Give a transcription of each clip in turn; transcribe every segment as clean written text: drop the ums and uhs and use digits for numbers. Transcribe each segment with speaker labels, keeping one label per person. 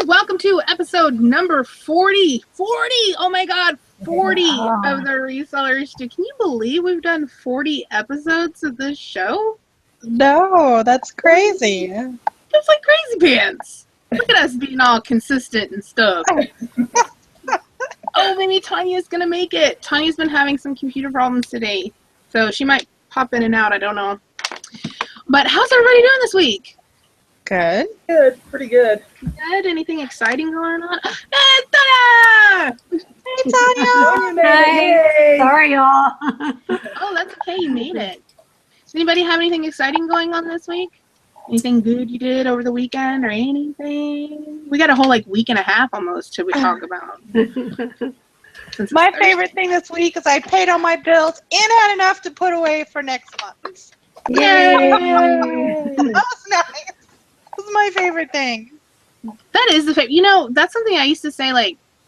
Speaker 1: welcome to episode number 40. 40! Oh my god, 40 of the Resellers. Can you believe we've done 40 episodes of this show?
Speaker 2: No, that's crazy.
Speaker 1: It's like crazy pants. Look at us being all consistent and stuff. Oh, maybe Tonya's gonna make it. Tonya's been having some computer problems today, so she might pop in and out. I don't know. But how's everybody doing this week?
Speaker 2: Good.
Speaker 3: Good. Pretty good.
Speaker 1: Good? Anything exciting going on? Hey, Tonya!
Speaker 2: Hey, Tonya!
Speaker 4: Hi. Sorry, y'all.
Speaker 1: Oh, that's okay. You made it. Does anybody have anything exciting going on this week? Anything good you did over the weekend or anything? We got a whole week and a half almost till we talk about.
Speaker 2: My favorite thing this week is I paid all my bills and had enough to put away for next month.
Speaker 1: Yay!
Speaker 2: That was nice. That was my favorite thing.
Speaker 1: That is the favorite. You know, that's something I used to say,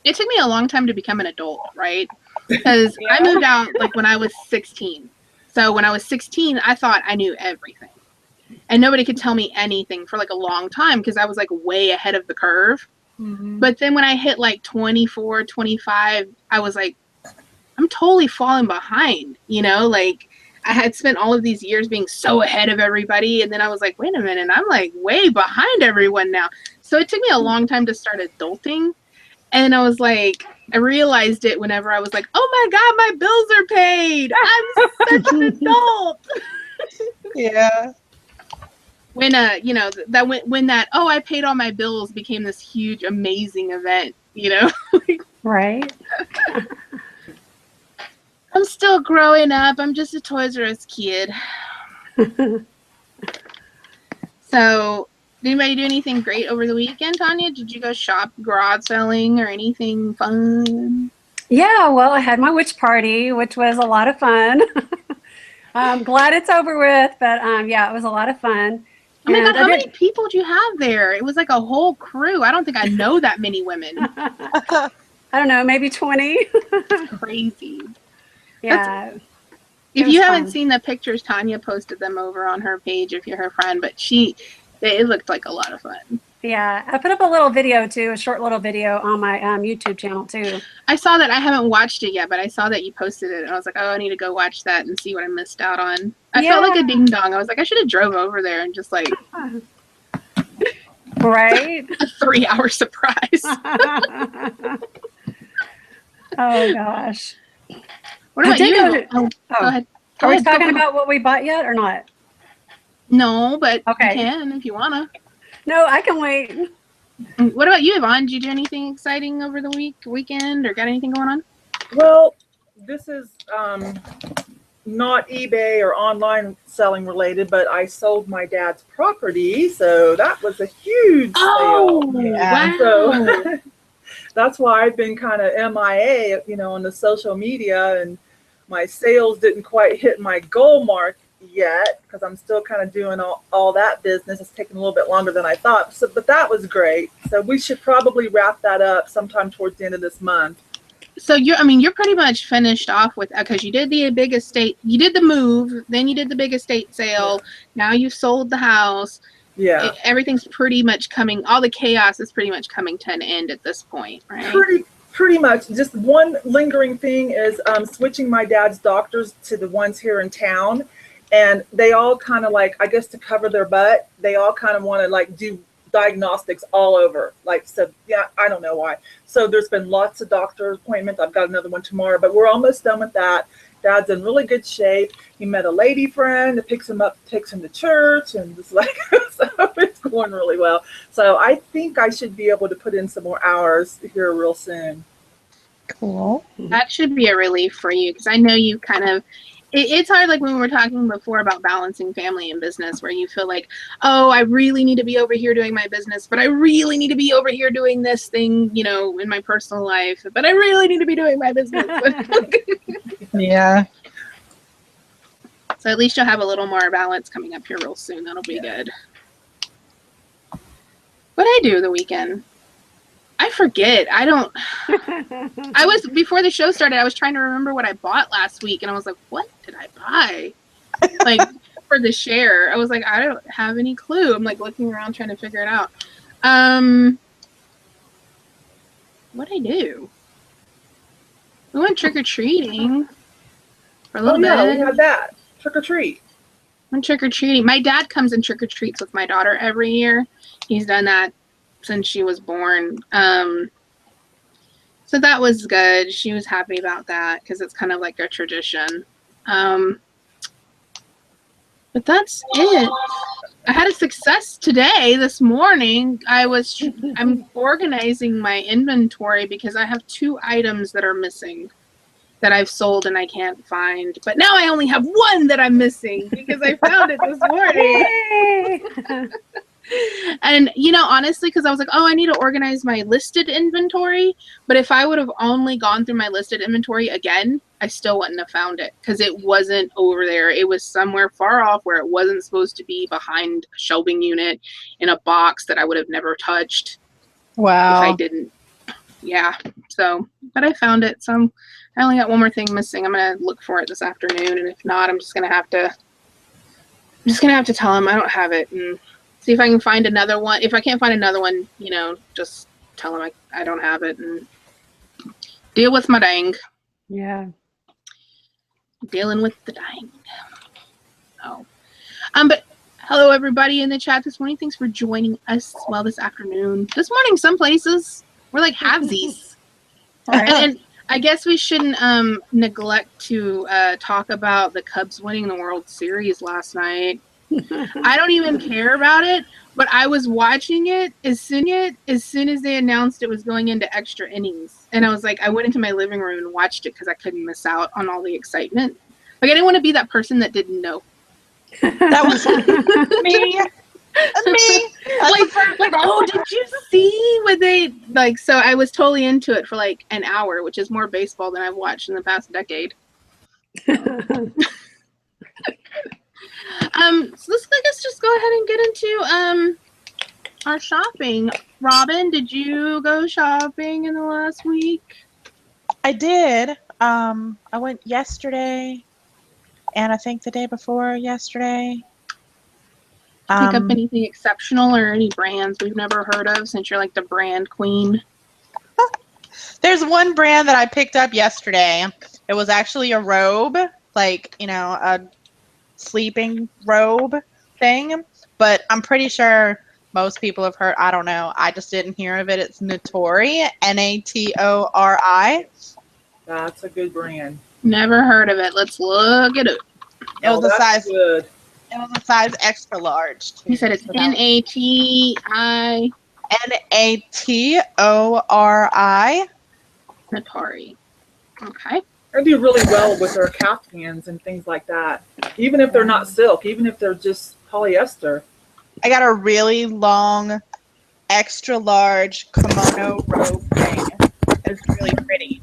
Speaker 1: it took me a long time to become an adult, right? Because I moved out, when I was 16. So when I was 16, I thought I knew everything. And nobody could tell me anything for a long time because I was way ahead of the curve. Mm-hmm. But then when I hit 24, 25, I was I'm totally falling behind, I had spent all of these years being so ahead of everybody. And then I was wait a minute, I'm way behind everyone now. So it took me a long time to start adulting. And I was I realized it whenever I was oh my God, my bills are paid. I'm such an adult.
Speaker 2: Yeah.
Speaker 1: When when that I paid all my bills became this huge amazing event,
Speaker 4: Right.
Speaker 1: I'm still growing up. I'm just a Toys R Us kid. So, did anybody do anything great over the weekend, Tonya? Did you go shop garage selling or anything fun?
Speaker 4: Yeah, well, I had my witch party, which was a lot of fun. I'm glad it's over with, but yeah, it was a lot of fun.
Speaker 1: Oh my God, how many people did you have there? It was a whole crew. I don't think I know that many women.
Speaker 4: I don't know, maybe 20.
Speaker 1: Crazy.
Speaker 4: Yeah.
Speaker 1: If you haven't seen the pictures, Tonya posted them over on her page if you're her friend, but it looked like a lot of fun.
Speaker 4: Yeah, I put up a little video too, a short little video on my YouTube channel too.
Speaker 1: I saw that. I haven't watched it yet, but I saw that you posted it, and I was I need to go watch that and see what I missed out on. I felt like a ding dong. I was I should have drove over there and just
Speaker 4: right,
Speaker 1: a 3-hour surprise.
Speaker 4: Oh gosh.
Speaker 1: What about you? Go ahead.
Speaker 4: Are we talking about what we bought yet or not?
Speaker 1: No, but
Speaker 4: okay.
Speaker 1: You can if you wanna.
Speaker 4: No, I can wait.
Speaker 1: What about you, Yvon? Did you do anything exciting over the weekend, or got anything going on?
Speaker 3: Well, this is not eBay or online selling related, but I sold my dad's property, so that was a huge sale.
Speaker 1: Wow.
Speaker 3: So that's why I've been kind of MIA, on the social media, and my sales didn't quite hit my goal mark yet because I'm still kind of doing all that business. It's taking a little bit longer than I thought. So, but that was great. So we should probably wrap that up sometime towards the end of this month.
Speaker 1: So you're pretty much finished off with, because you did the big estate, you did the move, then you did the big estate sale. Yeah. Now you've sold the house.
Speaker 3: Yeah.
Speaker 1: Everything's pretty much all the chaos is pretty much coming to an end at this point, right?
Speaker 3: Pretty much. Just one lingering thing is switching my dad's doctors to the ones here in town. And they all kind of I guess to cover their butt, they all kind of want to do diagnostics all over. So yeah, I don't know why. So there's been lots of doctor appointments. I've got another one tomorrow, but we're almost done with that. Dad's in really good shape. He met a lady friend that picks him up, takes him to church, and just so it's going really well. So I think I should be able to put in some more hours here real soon.
Speaker 2: Cool.
Speaker 1: That should be a relief for you, because I know you kind of, it's hard, when we were talking before about balancing family and business, where you feel I really need to be over here doing my business, but I really need to be over here doing this thing, in my personal life, but I really need to be doing my business.
Speaker 2: Yeah.
Speaker 1: So at least you'll have a little more balance coming up here real soon. That'll be good. What did I do the weekend? I forget. Before the show started, I was trying to remember what I bought last week, and I was what did I buy? For the share. I was I don't have any clue. I'm looking around trying to figure it out. What'd I do? We went trick-or-treating for a little
Speaker 3: Oh yeah,
Speaker 1: bit.
Speaker 3: we had that. Trick or treat.
Speaker 1: Went trick-or-treating. My dad comes and trick-or-treats with my daughter every year. He's done that since she was born. So that was good. She was happy about that because it's kind of like a tradition. But that's it. I had a success today, this morning. I'm organizing my inventory because I have 2 items that are missing that I've sold and I can't find. But now I only have 1 that I'm missing because I found it this morning. And, you know, honestly, because I was like, oh, I need to organize my listed inventory. But if I would have only gone through my listed inventory again, I still wouldn't have found it because it wasn't over there. It was somewhere far off where it wasn't supposed to be, behind a shelving unit in a box that I would have never touched.
Speaker 2: Wow.
Speaker 1: If I didn't. Yeah. So, but I found it. So I only got 1 more thing missing. I'm going to look for it this afternoon. And if not, I'm just going to have to tell him I don't have it and see if I can find another one. If I can't find another one, you know, just tell him I don't have it and deal with my dang.
Speaker 4: Yeah.
Speaker 1: Dealing with the dang. Oh. But hello everybody in the chat this morning. Thanks for joining us this afternoon. This morning, some places we're like halvesies. And I guess we shouldn't neglect to talk about the Cubs winning the World Series last night. I don't even care about it, but I was watching it as soon as they announced it was going into extra innings. And I was like, I went into my living room and watched it because I couldn't miss out on all the excitement. Like, I didn't want to be that person that didn't know.
Speaker 2: That was me.
Speaker 1: Like, oh, did you see what they like? So I was totally into it for like an hour, which is more baseball than I've watched in the past decade. So let's just go ahead and get into our shopping. Robin, did you go shopping in the last week?
Speaker 2: I did. I went yesterday, and I think the day before yesterday.
Speaker 1: Pick up anything exceptional or any brands we've never heard of, since you're like the brand queen?
Speaker 2: There's one brand that I picked up yesterday. It was actually a robe, like, you know, a sleeping robe thing, but I'm pretty sure most people have heard. I don't know. I just didn't hear of it. It's Natori, Natori.
Speaker 3: That's a good brand.
Speaker 1: Never heard of it. Let's look it up.
Speaker 2: It was a size.
Speaker 3: Good.
Speaker 2: It was a size extra large. Too.
Speaker 1: You said it's Natori.
Speaker 2: Natori.
Speaker 1: Natori. Okay.
Speaker 3: They do really well with their caftans and things like that. Even if they're not silk, even if they're just polyester.
Speaker 2: I got a really long, extra large kimono robe thing. It's really pretty.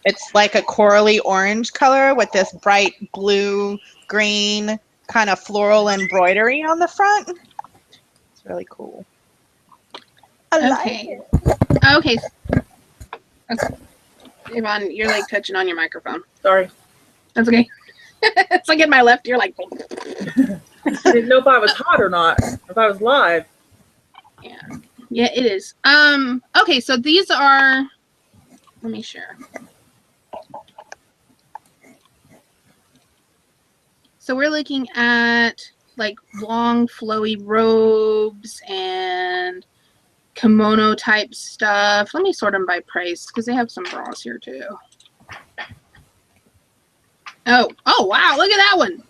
Speaker 2: It's like a corally orange color with this bright blue, green, kind of floral embroidery on the front. It's really cool. I like it.
Speaker 1: Okay. Yvon, you're like touching on your microphone.
Speaker 3: Sorry.
Speaker 1: That's okay. It's like in my left ear, like.
Speaker 3: I didn't know if I was hot or not. If I was live.
Speaker 1: Yeah. Yeah, it is. Okay, so these are. Let me share. So we're looking at like long flowy robes and kimono type stuff. Let me sort them by price because they have some bras here too. Oh wow, look at that one.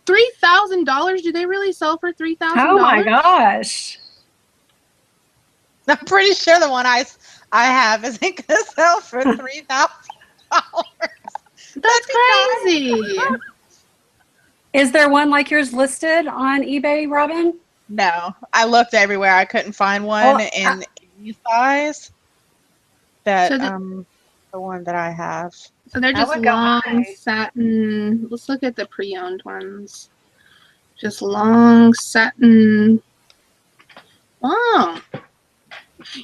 Speaker 1: $3,000. Do they really sell for $3,000?
Speaker 4: Oh my gosh.
Speaker 2: I'm pretty sure the one I have isn't going to sell for $3,000.
Speaker 1: That's crazy.
Speaker 4: Is there one like yours listed on eBay, Robin?
Speaker 2: No, I looked everywhere. I couldn't find one in any size. That the one that I have.
Speaker 1: So they're just long satin. Let's look at the pre-owned ones. Just long satin. Oh.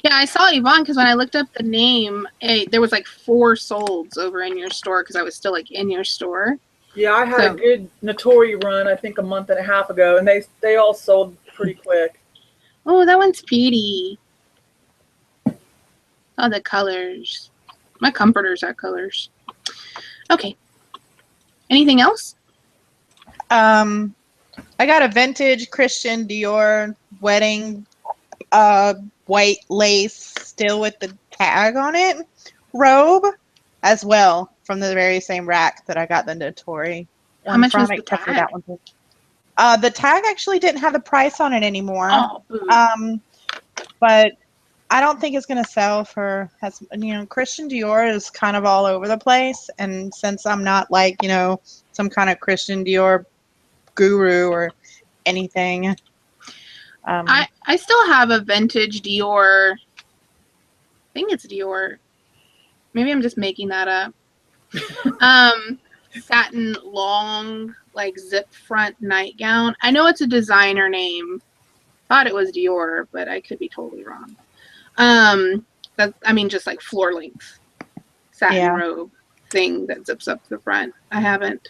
Speaker 1: Yeah, I saw Yvon because when I looked up the name, there was like 4 solds over in your store because I was still like in your store.
Speaker 3: Yeah, I had a good Natori run, I think a month and a half ago, and they all sold pretty quick.
Speaker 1: Oh, that one's pretty. Oh, the colors. My comforters are colors. Okay. Anything else?
Speaker 2: I got a vintage Christian Dior wedding white lace, still with the tag on it, robe as well from the very same rack that I got the Notori
Speaker 1: How
Speaker 2: one
Speaker 1: much
Speaker 2: from,
Speaker 1: was the
Speaker 2: except for
Speaker 1: tag?
Speaker 2: that one. The tag actually didn't have the price on it anymore.
Speaker 1: Oh, boo.
Speaker 2: But I don't think it's going to sell for, Christian Dior is kind of all over the place. And since I'm not like, some kind of Christian Dior guru or anything.
Speaker 1: I still have a vintage Dior. I think it's Dior. Maybe I'm just making that up. Satin long, like zip front nightgown. I know it's a designer name. Thought it was Dior, but I could be totally wrong. Just like floor length satin robe thing that zips up the front. I haven't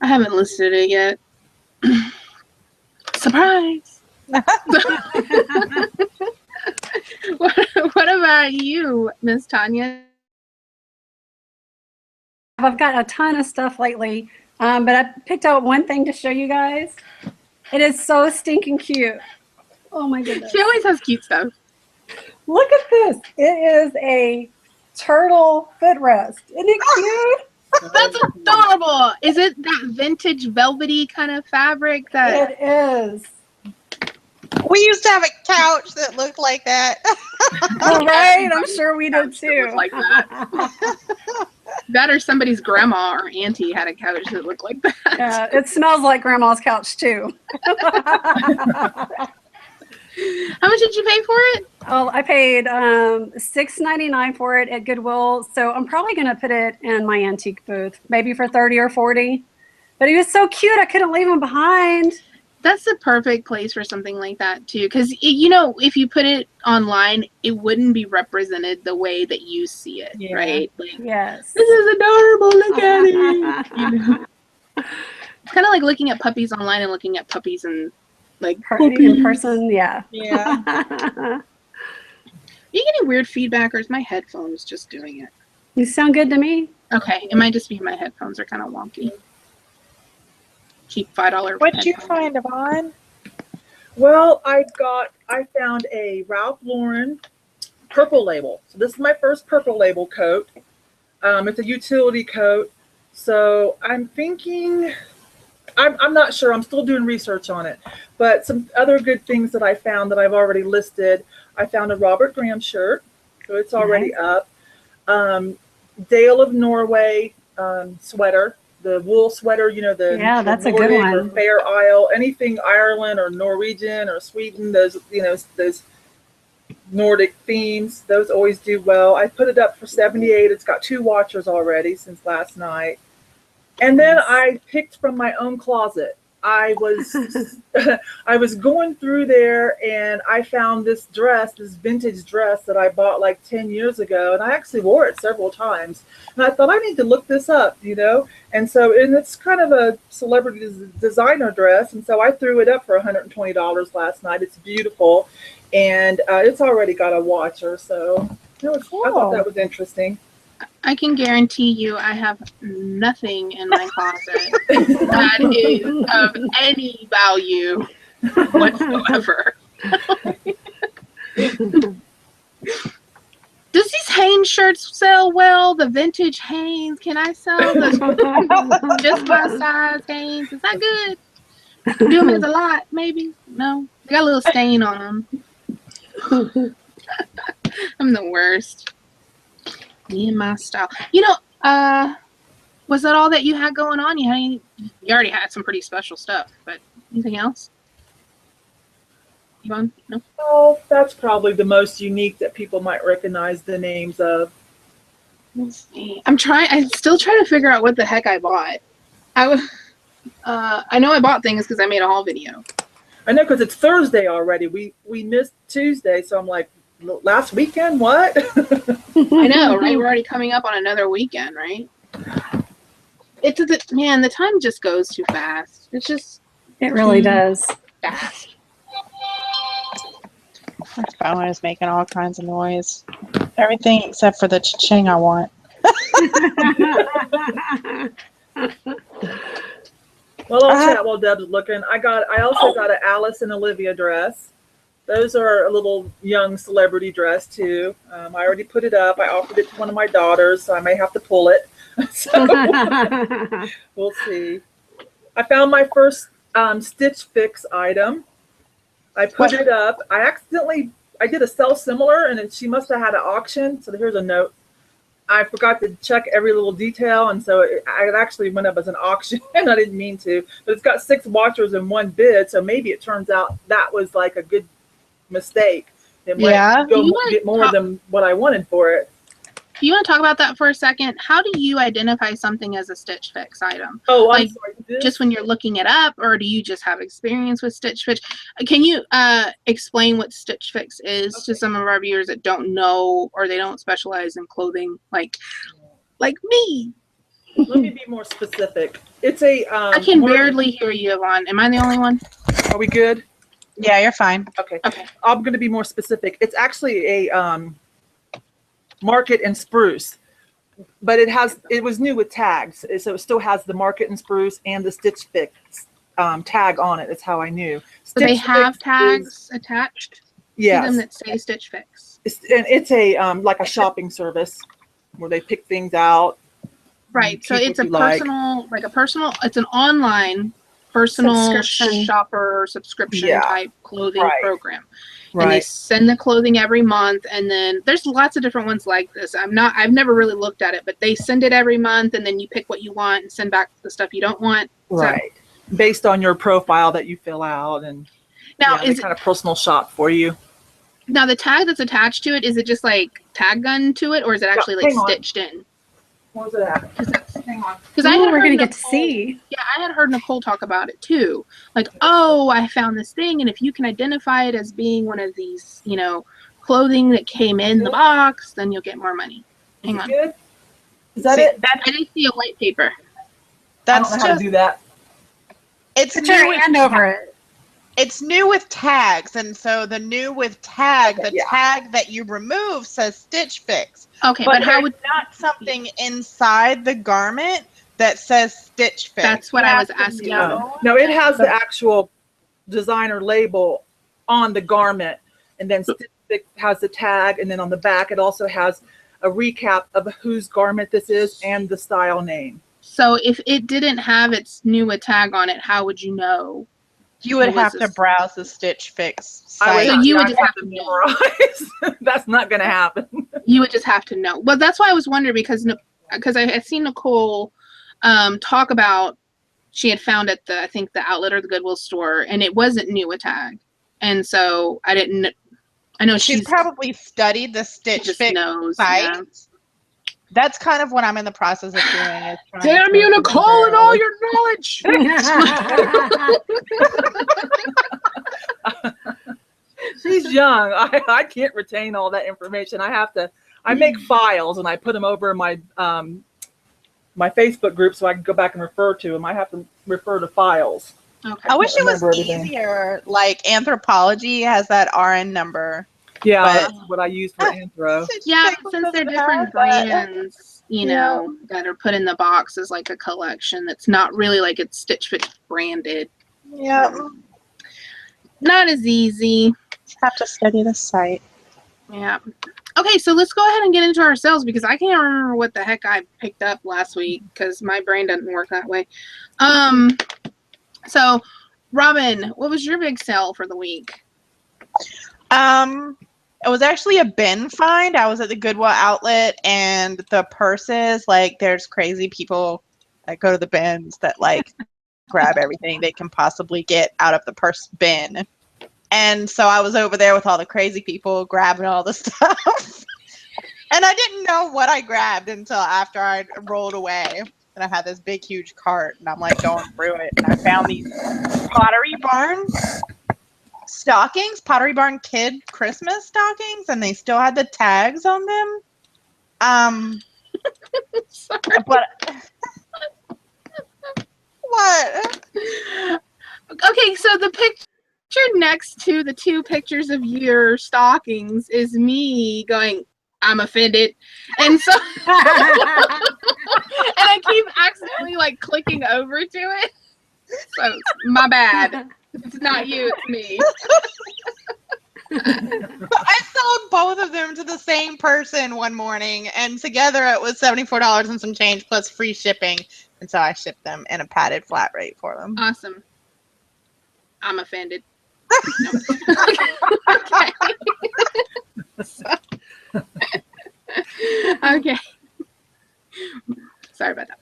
Speaker 1: listed it yet. Surprise. What about you, Miss Tonya?
Speaker 4: I've got a ton of stuff lately, but I picked out one thing to show you guys. It is so stinking cute. Oh my goodness.
Speaker 1: She always has cute stuff.
Speaker 4: Look at this. It is a turtle footrest. Isn't it cute?
Speaker 1: That's adorable. Is it that vintage velvety kind of fabric that
Speaker 4: It is.
Speaker 2: We used to have a couch that looked like that.
Speaker 4: All right, I'm sure we did too.
Speaker 1: like that? That or somebody's grandma or auntie had a couch that looked like that.
Speaker 4: Yeah, it smells like grandma's couch too.
Speaker 1: How much did you pay for it?
Speaker 4: Oh, I paid $6.99 for it at Goodwill, so I'm probably going to put it in my antique booth, maybe for 30 or 40. But he was so cute, I couldn't leave him behind.
Speaker 1: That's the perfect place for something like that too, because if you put it online, it wouldn't be represented the way that you see it, right? Like,
Speaker 4: yes,
Speaker 1: this is adorable. Look at it. It's kind of like looking at puppies online and looking at puppies in
Speaker 4: in person. Yeah.
Speaker 1: Are you getting weird feedback, or is my headphones just doing it?
Speaker 4: You sound good to me.
Speaker 1: Okay, it might just be my headphones are kind of wonky. Cheap $5.
Speaker 2: What'd you find, Yvon?
Speaker 3: Well, I found a Ralph Lauren purple label. So this is my first purple label coat. It's a utility coat. So I'm thinking, I'm not sure. I'm still doing research on it. But some other good things that I found that I've already listed. I found a Robert Graham shirt. So it's already up. Dale of Norway sweater. The wool sweater,
Speaker 4: that's a
Speaker 3: Nordic
Speaker 4: good one.
Speaker 3: or Fair Isle, anything Ireland or Norwegian or Sweden, those Nordic themes, those always do well. I put it up for $78. It's got 2 watchers already since last night. And then I picked from my own closet. I was going through there and I found this vintage dress that I bought like 10 years ago, and I actually wore it several times. And I thought I need to look this up, And it's kind of a celebrity designer dress, and so I threw it up for $120 last night. It's beautiful, and it's already got a watcher, so I thought that was interesting.
Speaker 1: I can guarantee you I have nothing in my closet that is of any value whatsoever. Does these Hanes shirts sell well? The vintage Hanes? Can I sell the just my size Hanes? Is that good? Do them as a lot, maybe? No? They got a little stain on them. I'm the worst. Me and my style. Was that all that you had going on? You already had some pretty special stuff, but anything else? Yvon? No?
Speaker 3: Oh, that's probably the most unique that people might recognize the names of.
Speaker 1: Let's see. I'm still trying to figure out what the heck I bought. I know I bought things because I made a haul video.
Speaker 3: I know, because it's Thursday already. We missed Tuesday, so I'm like, last weekend, what?
Speaker 1: I know, right? We're already coming up on another weekend, right? The time just goes too fast.
Speaker 4: It really does.
Speaker 1: Fast.
Speaker 2: My phone is making all kinds of noise. Everything except for the cha-ching I want.
Speaker 3: Well, I'll chat while Deb's looking. I also got an Alice and Olivia dress. Those are a little young celebrity dress too. I already put it up. I offered it to one of my daughters, so I may have to pull it. So we'll see. I found my first Stitch Fix item. I put it up. I did a sell similar, and then she must have had an auction. So here's a note. I forgot to check every little detail, and so it actually went up as an auction, and I didn't mean to. But it's got 6 watchers and 1 bid, so maybe it turns out that was like a good mistake. It might get more than what I wanted for it.
Speaker 1: Do you want to talk about that for a second? How do you identify something as a Stitch Fix item?
Speaker 3: Oh,
Speaker 1: like,
Speaker 3: I'm sorry.
Speaker 1: Just when you're looking it up, or do you just have experience with Stitch Fix? Can you explain what Stitch Fix is to some of our viewers that don't know, or they don't specialize in clothing, like me?
Speaker 3: Let me be more specific. It's a.
Speaker 1: I can barely hear you, Yvon. Am I the only one?
Speaker 3: Are we good?
Speaker 2: Yeah, you're fine.
Speaker 3: Okay. I'm going to be more specific. It's actually a market and spruce, but it was new with tags, so it still has the market and spruce and the Stitch Fix tag on it. That's how I knew.
Speaker 1: So they have tags attached to them that say Stitch Fix.
Speaker 3: It's a like a shopping service where they pick things out.
Speaker 1: Right. So it's a personal, it's an online personal shopper subscription type clothing program. And they send the clothing every month, and then there's lots of different ones like this. I've never really looked at it, but they send it every month, and then you pick what you want and send back the stuff you don't want.
Speaker 3: Right. So, based on your profile that you fill out, and
Speaker 1: now
Speaker 3: is kind of personal shop for you.
Speaker 1: Now the tag that's attached to it, is it just like tag gun to it, or is it actually like stitched in?
Speaker 3: Where's it at?
Speaker 1: Hang on. Because we're
Speaker 4: going to get to see.
Speaker 1: Yeah, I had heard Nicole talk about it too. Like, oh, I found this thing, and if you can identify it as being one of these, clothing that came in the box, then you'll get more money. Hang on.
Speaker 3: Good? Is that it?
Speaker 1: I didn't see a white paper.
Speaker 3: I don't know how to do that.
Speaker 2: It's
Speaker 4: put your hand over it.
Speaker 2: It's new with tags, and so the new with tag, tag that you remove says Stitch Fix.
Speaker 1: Okay, but how would
Speaker 2: not something inside the garment that says Stitch Fix?
Speaker 1: That's what I was asking.
Speaker 3: No, it has the actual designer label on the garment, and then Stitch Fix has the tag, and then on the back it also has a recap of whose garment this is and the style name.
Speaker 1: So if it didn't have its new with tag on it, how would you know?
Speaker 2: You would have to browse the Stitch Fix site.
Speaker 1: So you would just have to
Speaker 3: memorize. That's not going to happen.
Speaker 1: You would just have to know. Well, that's why I was wondering, because I had seen Nicole talk about she had found at the outlet or the Goodwill store, and it wasn't new with tag, and so I didn't. I know
Speaker 2: she's probably studied the Stitch Fix site. Yeah. That's kind of what I'm in the process of doing.
Speaker 1: Damn you, Nicole, and all your knowledge!
Speaker 3: She's young. I can't retain all that information. I make files and I put them over in my my Facebook group so I can go back and refer to them. I have to refer to files.
Speaker 1: Okay.
Speaker 2: I wish it was easier. Like Anthropology has that RN number.
Speaker 3: Yeah, that's what I use for Anthro.
Speaker 1: Yeah, since they're different brands, that are put in the box as like a collection that's not really like it's Stitch Fix branded.
Speaker 2: Yeah.
Speaker 1: Not as easy.
Speaker 2: Have to study the site.
Speaker 1: Yeah. Okay, so let's go ahead and get into our sales, because I can't remember what the heck I picked up last week because my brain doesn't work that way. So Robin, what was your big sale for the week?
Speaker 2: It was actually a bin find. I was at the Goodwill outlet, and the purses, like, there's crazy people that go to the bins that like grab everything they can possibly get out of the purse bin. And so I was over there with all the crazy people grabbing all the stuff. And I didn't know what I grabbed until after I rolled away. And I had this big, huge cart, and I'm like going through it. And I found these Pottery Barn stockings, Pottery Barn Kid Christmas stockings, and they still had the tags on them.
Speaker 1: Sorry.
Speaker 2: But what?
Speaker 1: Okay, so the picture next to the 2 pictures of your stockings is me going, I'm offended. And so, and I keep accidentally like clicking over to it. So my bad. It's not you, it's me.
Speaker 2: I sold both of them to the same person one morning, and together it was $74 and some change plus free shipping. And so I shipped them in a padded flat rate for them.
Speaker 1: Awesome. I'm offended. Okay. Okay. Sorry about that.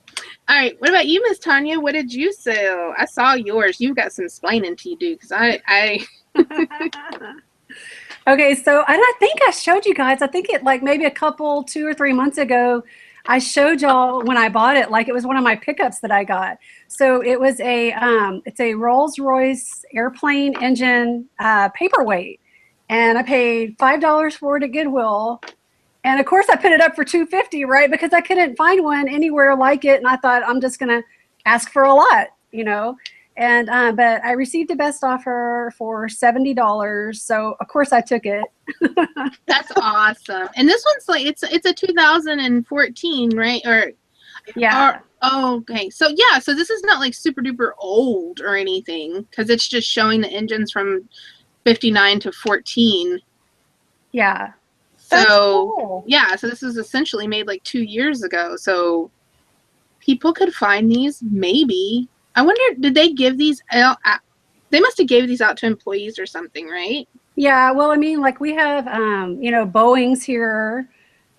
Speaker 1: All right. What about you, Miss Tonya? What did you sell? I saw yours. You've got some explaining to do because I
Speaker 4: Okay, so I think I showed you guys. I think it like maybe 2 or 3 months ago, I showed y'all when I bought it. Like it was one of my pickups that I got. So it was it's a Rolls-Royce airplane engine paperweight, and I paid $5 for it at Goodwill. And of course, I put it up for $250, right? Because I couldn't find one anywhere like it, and I thought I'm just gonna ask for a lot, you know. And but I received a best offer for $70, so of course I took it.
Speaker 1: That's awesome. And this one's like it's a 2014, right? Or
Speaker 4: Yeah.
Speaker 1: okay. So yeah, so this is not like super duper old or anything because it's just showing the engines from 59 to 14.
Speaker 4: Yeah.
Speaker 1: So
Speaker 2: cool.
Speaker 1: yeah, so this was essentially made like 2 years ago. So people could find these maybe. I wonder, did they give these out? They must have gave these out to employees or something, right?
Speaker 4: Yeah. Well, I mean, like we have, you know, Boeing's here,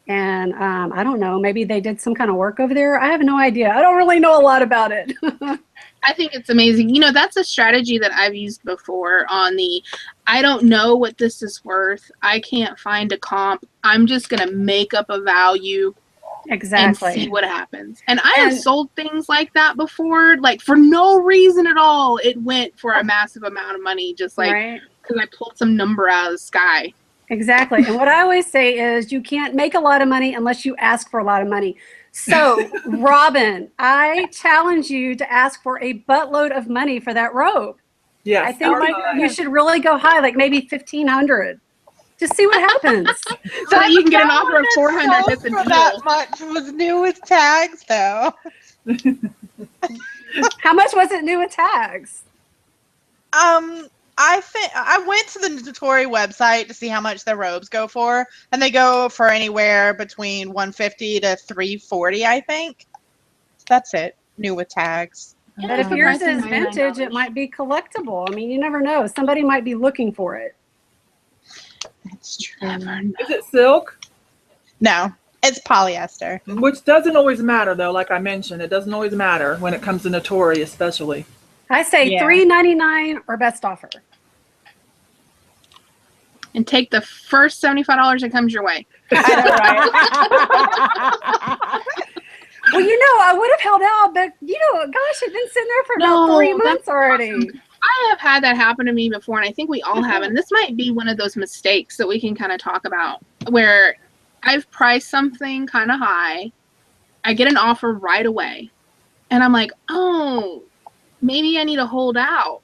Speaker 4: and I don't know, maybe they did some kind of work over there. I have no idea. I don't really know a lot about it.
Speaker 1: I think it's amazing. You know, that's a strategy that I've used before on the, I don't know what this is worth. I can't find a comp. I'm just going to make up a value.
Speaker 4: Exactly.
Speaker 1: And see what happens. And I have sold things like that before, like for no reason at all. It went for a massive amount of money, just like because I pulled some number out of the sky.
Speaker 4: Exactly. And what I always say is you can't make a lot of money unless you ask for a lot of money. So, Robin, I challenge you to ask for a buttload of money for that robe.
Speaker 3: Yes,
Speaker 4: I think you should really go high, like maybe $1,500. Just see what happens.
Speaker 1: So that you can get an offer of $400. That's a deal.
Speaker 2: That much was new with tags, though.
Speaker 4: How much was it new with tags?
Speaker 2: I think I went to the Notori website to see how much their robes go for, and they go for anywhere between $150 to $340, I think. That's it, new with tags.
Speaker 4: Yeah, but if yours is vintage, it might be collectible. I mean, you never know. Somebody might be looking for it.
Speaker 2: That's true.
Speaker 3: Is it silk?
Speaker 2: No, it's polyester.
Speaker 3: Which doesn't always matter, though. Like I mentioned, it doesn't always matter when it comes to Notori, especially.
Speaker 4: I say $3.99 or best offer.
Speaker 1: And take the first $75 that comes your way.
Speaker 2: I know, right?
Speaker 4: Well, you know, I would have held out, but you know, gosh, it's been sitting there for about 3 months already.
Speaker 1: Awesome. I have had that happen to me before, and I think we all have. And this might be one of those mistakes that we can kind of talk about where I've priced something kind of high. I get an offer right away. And I'm like, oh, maybe I need to hold out.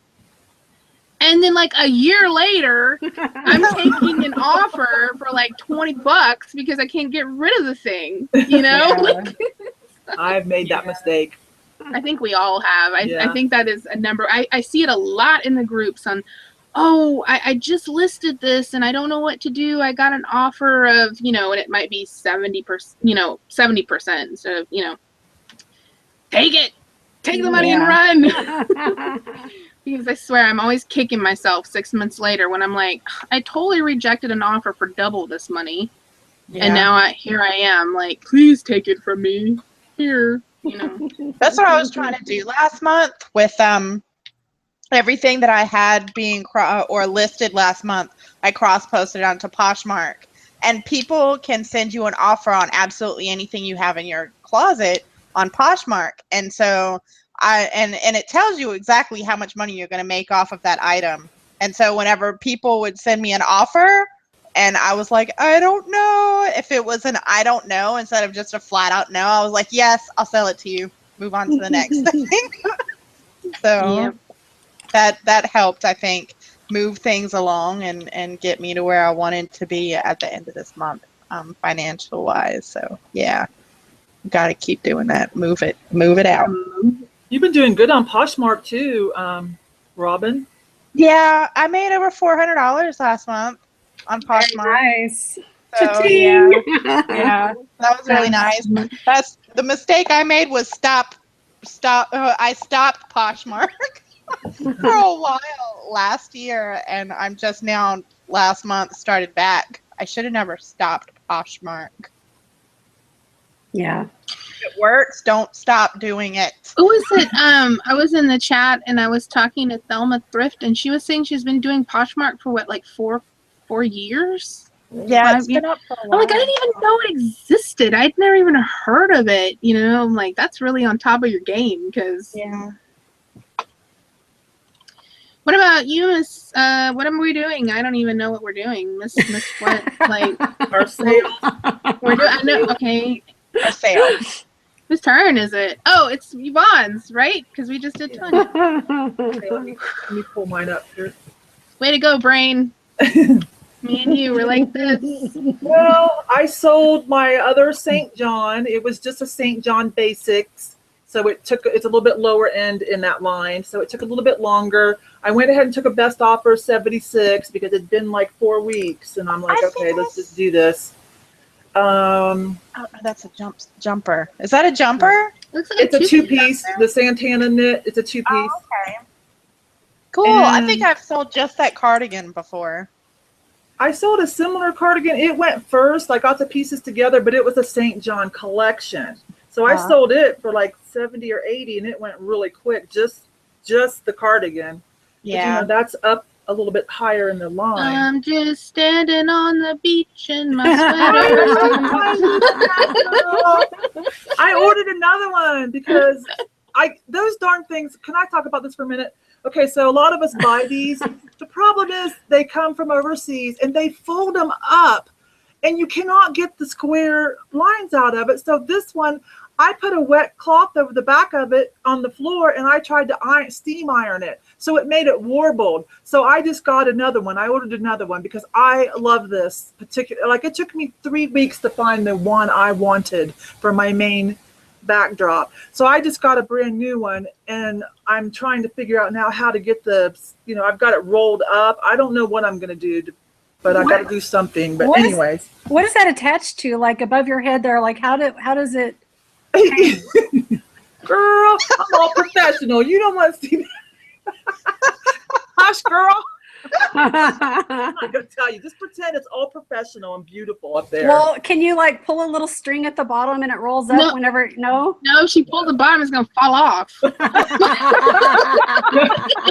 Speaker 1: And then like a year later, I'm taking an offer for like $20 because I can't get rid of the thing, you know?
Speaker 3: Yeah. I've made that mistake.
Speaker 1: I think we all have. I think that is a number. I see it a lot in the groups on, oh, I just listed this and I don't know what to do. I got an offer of, you know, and it might be 70%, you know, 70% instead of, you know, take it, take the money and run. Because I swear I'm always kicking myself 6 months later when I'm like, I totally rejected an offer for double this money. Yeah. And now here I am like, please take it from me here. You know,
Speaker 2: that's what I was trying to do last month with everything that I had being or listed last month. I cross-posted onto Poshmark, and people can send you an offer on absolutely anything you have in your closet on Poshmark, and so and it tells you exactly how much money you're going to make off of that item. And so whenever people would send me an offer, and I was like, I don't know. If it was an I don't know instead of just a flat out no, I was like, yes, I'll sell it to you. Move on to the next thing. So that helped, I think, move things along and get me to where I wanted to be at the end of this month. financial wise. So yeah, got to keep doing that. Move it out.
Speaker 3: You've been doing good on Poshmark too, Robin.
Speaker 2: Yeah, I made over $400 last month on Poshmark.
Speaker 4: Nice.
Speaker 2: So yeah, that was really nice. That's the mistake I made was I stopped Poshmark for a while last year, and I'm just now last month started back. I should have never stopped Poshmark.
Speaker 4: Yeah.
Speaker 2: If it works, don't stop doing it.
Speaker 1: Who was it? I was in the chat and I was talking to Thelma Thrift, and she was saying she's been doing Poshmark for what, like four years?
Speaker 2: Yeah, it's been up for a
Speaker 1: I'm
Speaker 2: while.
Speaker 1: like, I didn't even know it existed. I'd never even heard of it. You know, I'm like, that's really on top of your game. Because
Speaker 2: Yeah.
Speaker 1: what about you, Miss? What am we doing? I don't even know what we're doing, Miss what? Like
Speaker 3: Our sale.
Speaker 1: we're doing. I know. Okay.
Speaker 2: A sale.
Speaker 1: Whose turn is it? Oh, it's Yvonne's, right? Because we just did Tonya.
Speaker 3: Let me pull mine up here.
Speaker 1: Way to go, brain. Me and you were like this.
Speaker 3: Well, I sold my other St. John. It was just a St. John Basics. So it's a little bit lower end in that line. So it took a little bit longer. I went ahead and took a best offer 76 because it'd been like 4 weeks. And I'm like, okay, let's just do this.
Speaker 2: Oh, that's a jumper. Is that a jumper?
Speaker 1: Looks like
Speaker 3: It's a two-piece. The Santana knit. It's a two-piece.
Speaker 2: Oh, okay. Cool. I think I've sold just that cardigan before.
Speaker 3: I sold a similar cardigan. It went first. I got the pieces together, but it was a St. John collection. So I sold it for like 70 or 80, and it went really quick. Just the cardigan.
Speaker 2: Yeah.
Speaker 3: But, that's up a little bit higher in the line.
Speaker 1: I'm just standing on the beach in my sweater.
Speaker 3: I ordered another one because those darn things. Can I talk about this for a minute? Okay, so a lot of us buy these. The problem is they come from overseas and they fold them up, and you cannot get the square lines out of it. So this one, I put a wet cloth over the back of it on the floor, and I tried to steam iron it. So it made it warbled. So I just got another one. I ordered another one because I love this particular. Like, it took me 3 weeks to find the one I wanted for my main backdrop. So I just got a brand new one, and I'm trying to figure out now how to get I've got it rolled up. I don't know what I'm going to do, but I got to do something. But anyways.
Speaker 4: What is that attached to? Like above your head there? Like how does it?
Speaker 3: Girl, I'm all professional. You don't want to see that. Hush, girl. I'm not gonna tell you. Just pretend it's all professional and beautiful up there.
Speaker 4: Well, can you like pull a little string at the bottom and it rolls up whenever? No,
Speaker 1: she pulled the bottom, it's gonna fall off.
Speaker 3: Because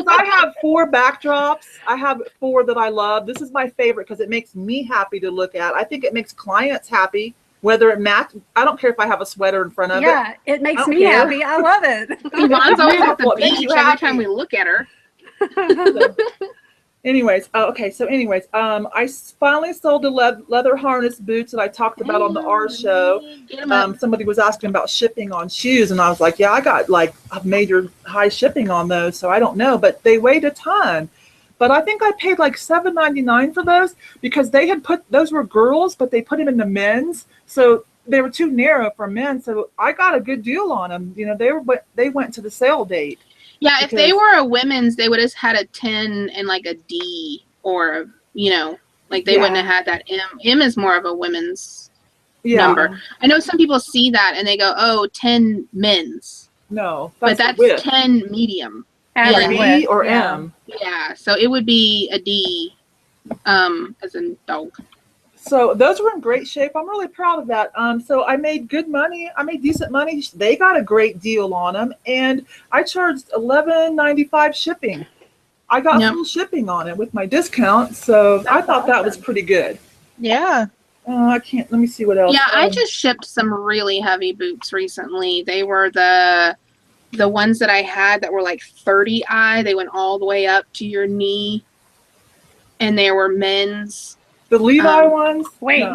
Speaker 3: I have 4 backdrops. I have 4 that I love. This is my favorite because it makes me happy to look at. I think it makes clients happy. Whether it matches, I don't care if I have a sweater in front of it.
Speaker 4: Yeah, it makes me happy. I love it.
Speaker 1: Yvonne's always at the
Speaker 3: What makes
Speaker 1: beach
Speaker 3: you
Speaker 1: every
Speaker 3: happy?
Speaker 1: time we look at her.
Speaker 3: Anyways, I finally sold the leather harness boots that I talked about on the R show. Somebody was asking about shipping on shoes, and I was like, yeah, I got like a major high shipping on those, so I don't know, but they weighed a ton. But I think I paid like $7.99 for those because they had those were girls, but they put them in the men's, so they were too narrow for men. So I got a good deal on them. You know, they went to the sale date.
Speaker 1: Yeah, if they were a women's, they would have had a 10 and like a D, or like they wouldn't have had that M. M is more of a women's number. I know some people see that and they go, "Oh, 10 men's."
Speaker 3: No,
Speaker 1: but that's 10 medium.
Speaker 3: D or M.
Speaker 1: Yeah, so it would be a D, as in dog.
Speaker 3: So those were in great shape. I'm really proud of that. So I made good money. I made decent money. They got a great deal on them, and I charged $11.95 shipping. I got full shipping on it with my discount, so I thought that was pretty good.
Speaker 2: Yeah.
Speaker 3: I can't. Let me see what else.
Speaker 1: Yeah, I just shipped some really heavy boots recently. They were the ones that I had that were like 30i. They went all the way up to your knee, and they were men's.
Speaker 3: The Levi ones?
Speaker 4: Wait,
Speaker 3: No.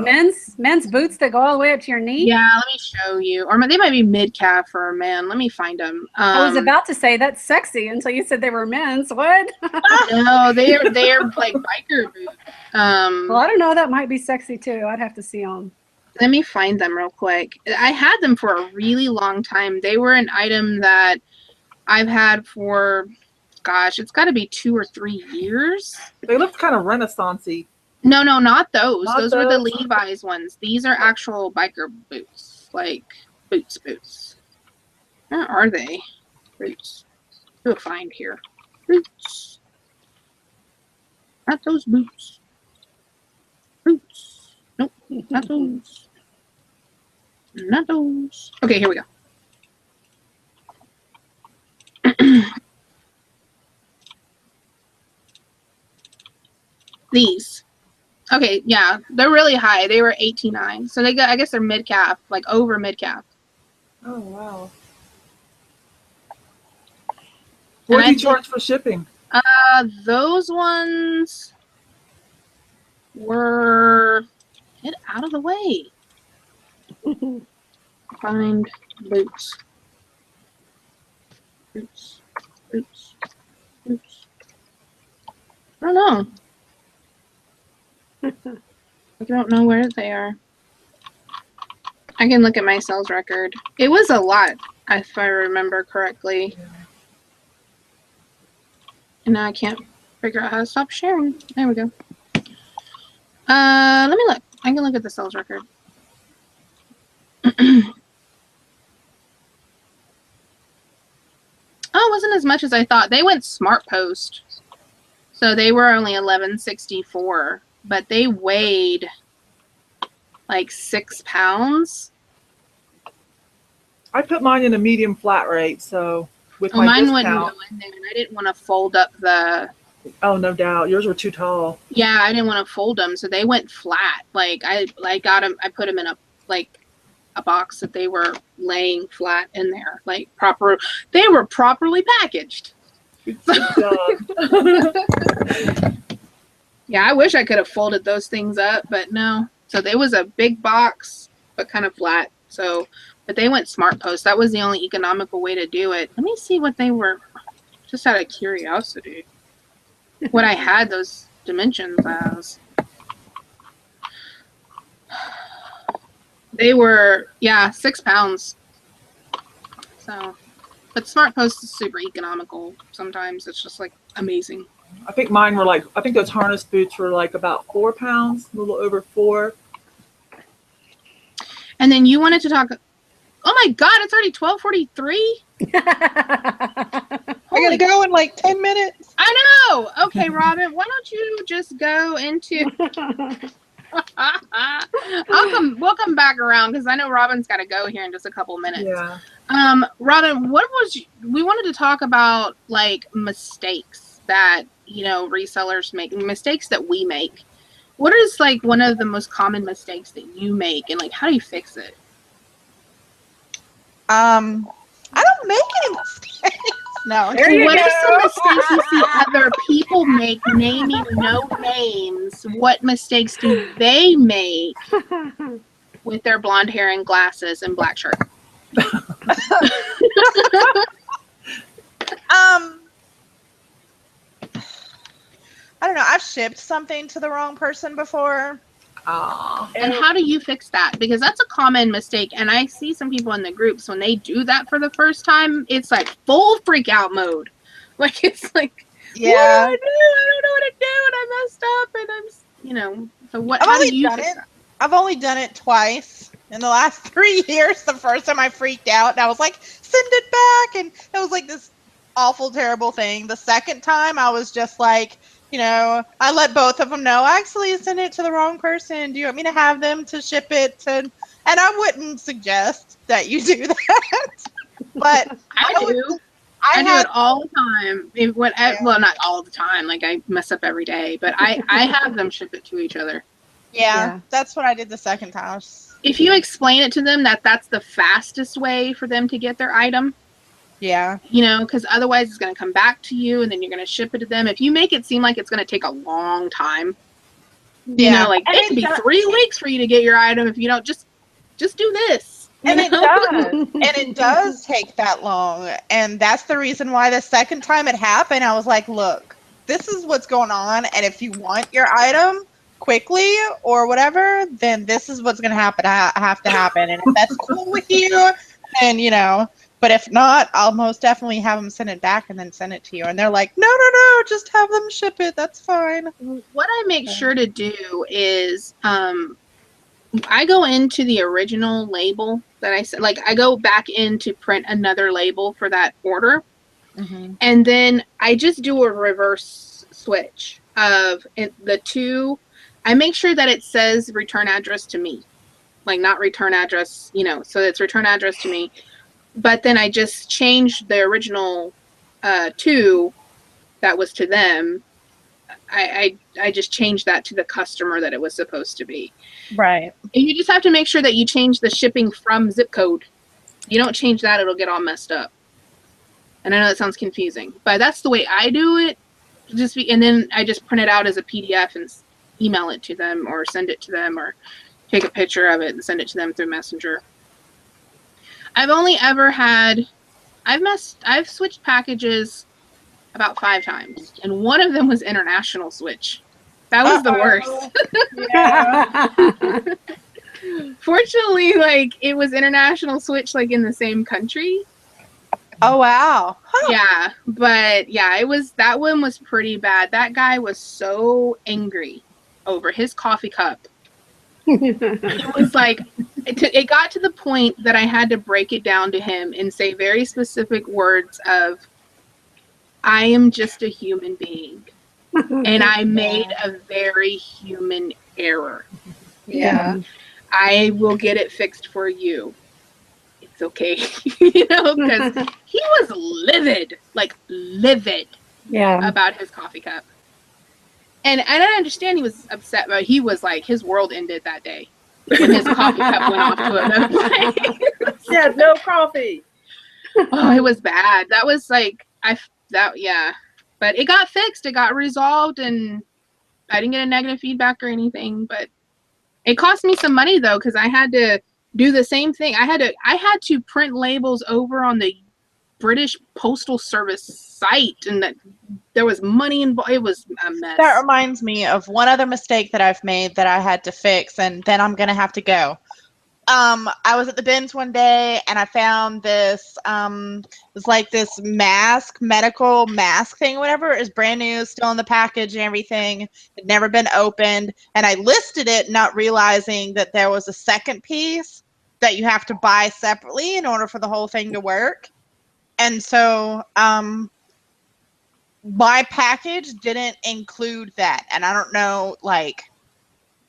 Speaker 4: men's boots that go all the way up to your knee?
Speaker 1: Yeah, let me show you. Or they might be mid-calf for a man. Let me find them.
Speaker 4: I was about to say that's sexy until you said they were men's. What?
Speaker 1: No, they are like biker boots.
Speaker 4: Well, I don't know. That might be sexy too. I'd have to see them.
Speaker 1: Let me find them real quick. I had them for a really long time. They were an item that I've had for, gosh, it's got to be 2 or 3 years.
Speaker 3: They looked kind of Renaissance-y.
Speaker 1: No, not those.
Speaker 3: Not
Speaker 1: those were the
Speaker 3: those?
Speaker 1: Levi's ones. These are actual biker boots, like boots. Where are they? Boots. Do a find here. Boots. Not those boots. Boots. Nope, not those. Not those. Okay, here we go. These. Okay, yeah, they're really high. They were 18.9. So they got, I guess they're mid-calf, like over mid-calf.
Speaker 3: Oh, wow. What do you charge for shipping?
Speaker 1: Those ones were, get out of the way. Find boots. Boots. I don't know. I don't know where they are. I can look at my sales record. It was a lot, if I remember correctly. And now I can't figure out how to stop sharing. There we go. Let me look. I can look at the sales record. Oh, it wasn't as much as I thought. They went Smart Post. So they were only $11.64, but they weighed like 6 pounds.
Speaker 3: I put mine in a medium flat rate, so with my
Speaker 1: mine
Speaker 3: discount.
Speaker 1: wouldn't go in there, and I didn't want to fold up the.
Speaker 3: Oh, no doubt. Yours were too tall.
Speaker 1: Yeah, I didn't want to fold them, so they went flat. Like I got them. I put them in a box that they were laying flat in there, like proper. They were properly packaged.
Speaker 3: Good job.
Speaker 1: Yeah, I wish I could have folded those things up, but no. So there was a big box, but kind of flat. So, but they went Smart Post. That was the only economical way to do it. Let me see what they were, just out of curiosity, what I had those dimensions as. They were, yeah, 6 pounds. So, but Smart Post is super economical. Sometimes it's just like amazing.
Speaker 3: I think mine were I think those harness boots were like about 4 pounds, a little over 4.
Speaker 1: And then you wanted to talk. Oh my God, it's already 12:43.
Speaker 2: I gotta go in like 10 minutes.
Speaker 1: I know. Okay, Robin, why don't you just go into. We'll come back around because I know Robin's got to go here in just a couple minutes.
Speaker 3: Yeah.
Speaker 1: Robin, we wanted to talk about like mistakes that, resellers make, mistakes that we make. What is like one of the most common mistakes that you make, and like how do you fix it?
Speaker 2: I don't make any mistakes. No.
Speaker 1: What are some mistakes you see other people make, naming no names? What mistakes do they make with their blonde hair and glasses and black shirt?
Speaker 2: I don't know. I've shipped something to the wrong person before.
Speaker 1: And how do you fix that? Because that's a common mistake. And I see some people in the groups, when they do that for the first time, it's like full freak out mode. Like, it's like,
Speaker 2: Yeah.
Speaker 1: what do I do? I don't know what to do. And I messed up. And I'm, so what, how do you fix that?
Speaker 2: I've only done it twice in the last 3 years. The first time I freaked out and I was like, send it back. And it was like this awful, terrible thing. The second time I was just like, I let both of them know, I actually sent it to the wrong person. Do you want me to have them to ship it to? And I wouldn't suggest that you do that. But
Speaker 1: I do. I do it all the time. Well, not all the time. Like, I mess up every day. But I have them ship it to each other.
Speaker 2: Yeah, that's what I did the second time.
Speaker 1: If you explain it to them that's the fastest way for them to get their item.
Speaker 2: Yeah.
Speaker 1: Because otherwise it's going to come back to you and then you're going to ship it to them. If you make it seem like it's going to take a long time, You know, like it could be 3 weeks for you to get your item if you don't just do this.
Speaker 2: And it does. And it does take that long. And that's the reason why the second time it happened, I was like, look, this is what's going on. And if you want your item quickly or whatever, then this is what's going to have to happen. And if that's cool with you, then, you know, but if not, I'll most definitely have them send it back and then send it to you. And they're like, no, just have them ship it. That's fine.
Speaker 1: What I make sure to do is, I go into the original label that I said, like I go back in to print another label for that order. And then I just do a reverse switch of the two. I make sure that it says return address to me, like not return address, you know, so it's return address to me. But then I just changed the original 2 that was to them. I just changed that to the customer that it was supposed to be.
Speaker 2: Right.
Speaker 1: And you just have to make sure that you change the shipping from zip code. You don't change that, it'll get all messed up. And I know that sounds confusing, but that's the way I do it. And then I just print it out as a PDF and email it to them or send it to them or take a picture of it and send it to them through Messenger. I've only ever had, I've switched packages about 5 times, and one of them was international switch. That was the worst. Fortunately, like it was international switch, like in the same country.
Speaker 2: Oh wow. Huh.
Speaker 1: Yeah, but yeah, that one was pretty bad. That guy was so angry over his coffee cup. It was like it got to the point that I had to break it down to him and say very specific words of, I am just a human being and I made a very human error.
Speaker 2: Yeah.
Speaker 1: I will get it fixed for you. It's okay. You know, because he was livid about his coffee cup. And I don't understand he was upset, but he was like, his world ended that day when his coffee cup went off to another place.
Speaker 3: Yeah, no coffee.
Speaker 1: Oh, it was bad. That was like, yeah. But it got fixed. It got resolved, and I didn't get a negative feedback or anything. But it cost me some money, though, because I had to do the same thing. I had to print labels over on the British Postal Service site, and that there was money involved. It was a mess.
Speaker 2: That reminds me of one other mistake that I've made that I had to fix, and then I'm gonna have to go. I was at the bins one day and I found this it was like this medical mask thing, whatever. It was brand new, still in the package and everything. Had never been opened, and I listed it not realizing that there was a second piece that you have to buy separately in order for the whole thing to work. And so my package didn't include that, and I don't know like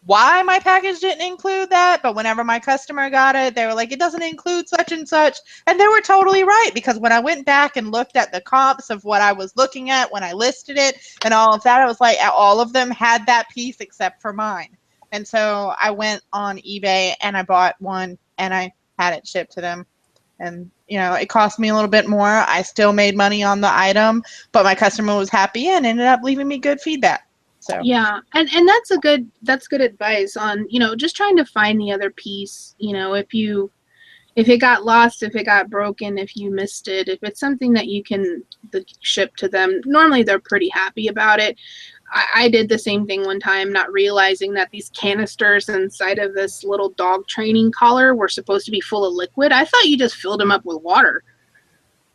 Speaker 2: why my package didn't include that, but whenever my customer got it, they were like, it doesn't include such and such. And they were totally right, because when I went back and looked at the comps of what I was looking at when I listed it and all of that, I was like, all of them had that piece except for mine. And so I went on eBay and I bought one and I had it shipped to them. And, you know, it cost me a little bit more. I still made money on the item, but my customer was happy and ended up leaving me good feedback. So.
Speaker 1: Yeah, and that's good advice on, you know, just trying to find the other piece. You know, if it got lost, if it got broken, if you missed it, if it's something that you can ship to them, normally they're pretty happy about it. I did the same thing one time, not realizing that these canisters inside of this little dog training collar were supposed to be full of liquid. I thought you just filled them up with water.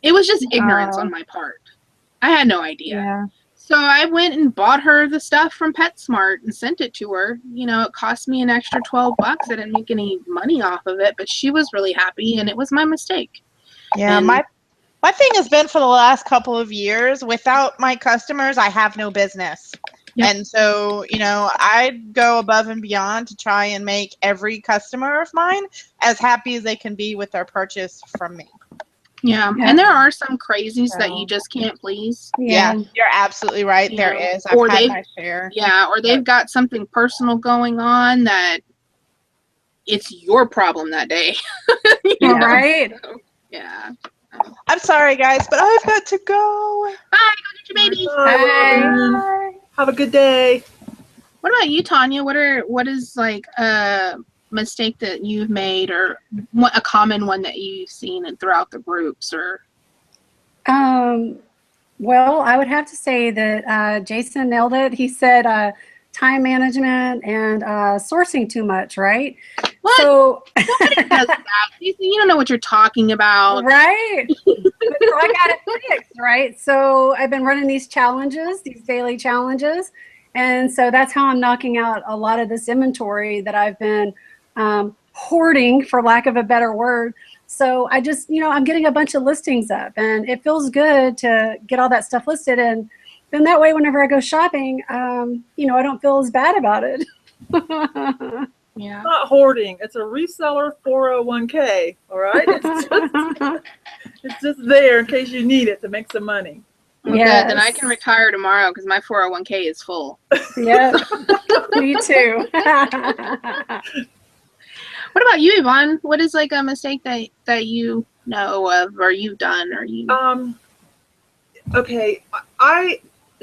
Speaker 1: It was just ignorance on my part. I had no idea.
Speaker 2: Yeah.
Speaker 1: So I went and bought her the stuff from PetSmart and sent it to her. You know, it cost me an extra $12. I didn't make any money off of it, but she was really happy, and it was my mistake.
Speaker 2: Yeah,
Speaker 1: and
Speaker 2: my thing has been for the last couple of years, without my customers, I have no business. Yep. And so, you know, I go above and beyond to try and make every customer of mine as happy as they can be with their purchase from me.
Speaker 1: Yeah, and there are some crazies that you just can't please.
Speaker 2: Yeah, you're absolutely right. There is. I've had my share.
Speaker 1: Yeah, or they've got something personal going on that it's your problem that day.
Speaker 4: You know? Right?
Speaker 1: So, yeah.
Speaker 2: I'm sorry, guys, but I've got to go.
Speaker 1: Bye. Go get your baby.
Speaker 3: Bye.
Speaker 2: Bye.
Speaker 3: Have a good day.
Speaker 1: What about you, Tonya? What is like a mistake that you've made, or what a common one that you've seen and throughout the groups, or?
Speaker 4: Well, I would have to say that Jason nailed it. He said time management and sourcing too much, right?
Speaker 1: What?
Speaker 4: So
Speaker 1: Nobody does that. You don't know what you're talking about.
Speaker 4: Right. So I got it fixed, right? So I've been running these challenges, these daily challenges. And so that's how I'm knocking out a lot of this inventory that I've been hoarding, for lack of a better word. So I just, I'm getting a bunch of listings up, and it feels good to get all that stuff listed. And then that way, whenever I go shopping, I don't feel as bad about it.
Speaker 1: Yeah.
Speaker 3: It's not hoarding. It's a reseller 401k. All right. It's just there in case you need it to make some money.
Speaker 1: Well,
Speaker 4: Yes.
Speaker 1: good. Then I can retire tomorrow because my 401k is full.
Speaker 4: Yeah. Me too.
Speaker 3: What
Speaker 1: about you, Yvon? What is like a mistake that you know of, or you've done, or you?
Speaker 3: Okay.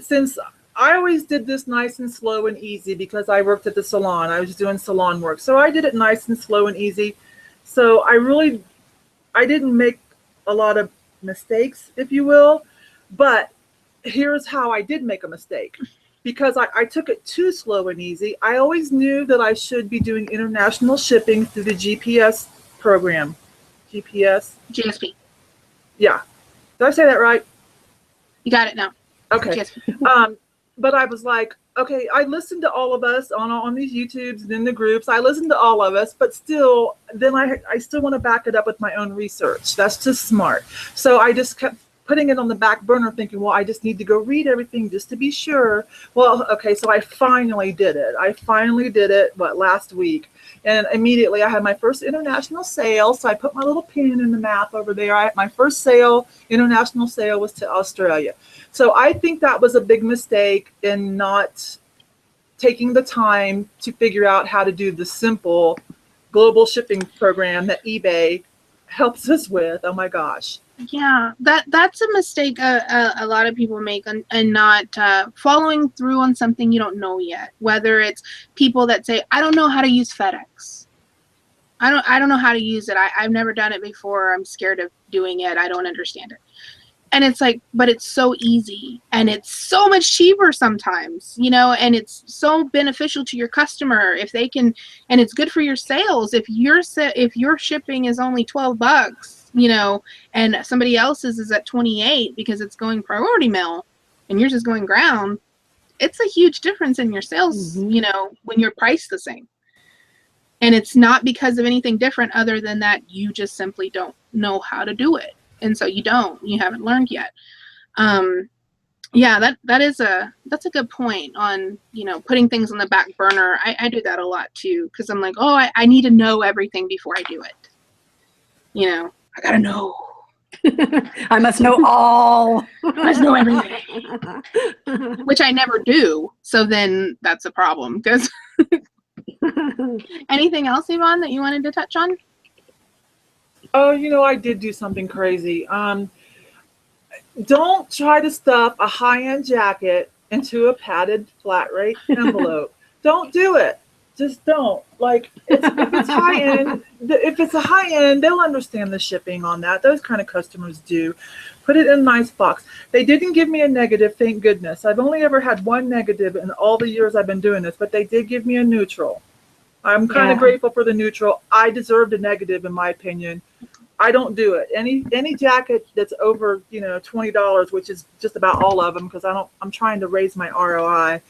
Speaker 3: Since I always did this nice and slow and easy because I worked at the salon. I was doing salon work. So I did it nice and slow and easy. So I didn't make a lot of mistakes, if you will. But here's how I did make a mistake. Because I took it too slow and easy. I always knew that I should be doing international shipping through the GPS program.
Speaker 1: GSP.
Speaker 3: Yeah. Did I say that right?
Speaker 1: You got it now.
Speaker 3: Okay.
Speaker 1: GSP.
Speaker 3: But I was like, okay, I listened to all of us on these YouTubes and in the groups. I listened to all of us, but still, then I still want to back it up with my own research. That's just smart. So I just kept putting it on the back burner thinking, well, I just need to go read everything just to be sure. Well, okay, so I finally did it. Last week? And immediately I had my first international sale. So I put my little pin in the map over there. My first international sale was to Australia. So I think that was a big mistake in not taking the time to figure out how to do the simple global shipping program that eBay helps us with. Oh my gosh.
Speaker 1: Yeah, that's a mistake a lot of people make, and not following through on something you don't know yet. Whether it's people that say, I don't know how to use FedEx. I don't know how to use it. I've never done it before. I'm scared of doing it. I don't understand it. And it's like, but it's so easy, and it's so much cheaper sometimes, and it's so beneficial to your customer if they can, and it's good for your sales. If your shipping is only $12, and somebody else's is at 28 because it's going priority mail and yours is going ground, it's a huge difference in your sales, when you're priced the same. And it's not because of anything different other than that you just simply don't know how to do it. And so you haven't learned yet. Yeah, that's a good point on, putting things on the back burner. I do that a lot too, because I'm like, oh, I need to know everything before I do it. I gotta know.
Speaker 4: I must know all.
Speaker 1: I must know everything. Which I never do. So then that's a problem. Because anything else, Yvon, that you wanted to touch on?
Speaker 3: Oh, I did do something crazy. Don't try to stuff a high-end jacket into a padded flat rate envelope. Don't do it. Just don't. Like, if it's a high end, they'll understand the shipping on that. Those kind of customers do. Put it in a nice box. They didn't give me a negative, thank goodness. I've only ever had one negative in all the years I've been doing this, but they did give me a neutral. I'm kind of grateful for the neutral. I deserved a negative, in my opinion. I don't do it. Any jacket that's over, $20, which is just about all of them, because I'm trying to raise my ROI.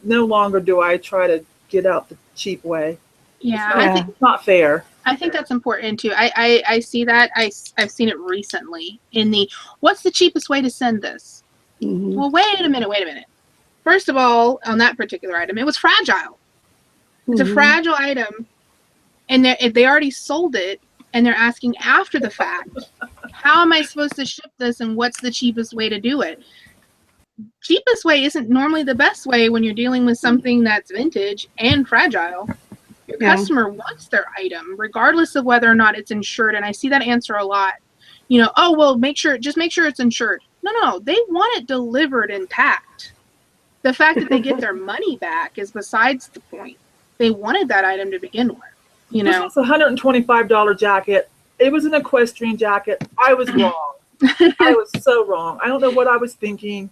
Speaker 3: No longer do I try to get out the cheap way.
Speaker 1: Yeah,
Speaker 3: I think it's not fair.
Speaker 1: I think that's important too. I see that. I've seen it recently in what's the cheapest way to send this? Mm-hmm. Well, wait a minute. First of all, on that particular item, it was fragile. It's a fragile item, and if they already sold it, and they're asking after the fact, how am I supposed to ship this, and what's the cheapest way to do it? Cheapest way isn't normally the best way when you're dealing with something that's vintage and fragile. Your customer wants their item, regardless of whether or not it's insured. And I see that answer a lot. Oh, well, just make sure it's insured. No, they want it delivered intact. the fact that they get their money back is besides the point. They wanted that item to begin with, you know.
Speaker 3: This was a $125 jacket. It was an equestrian jacket. I was wrong. I was so wrong. I don't know what I was thinking.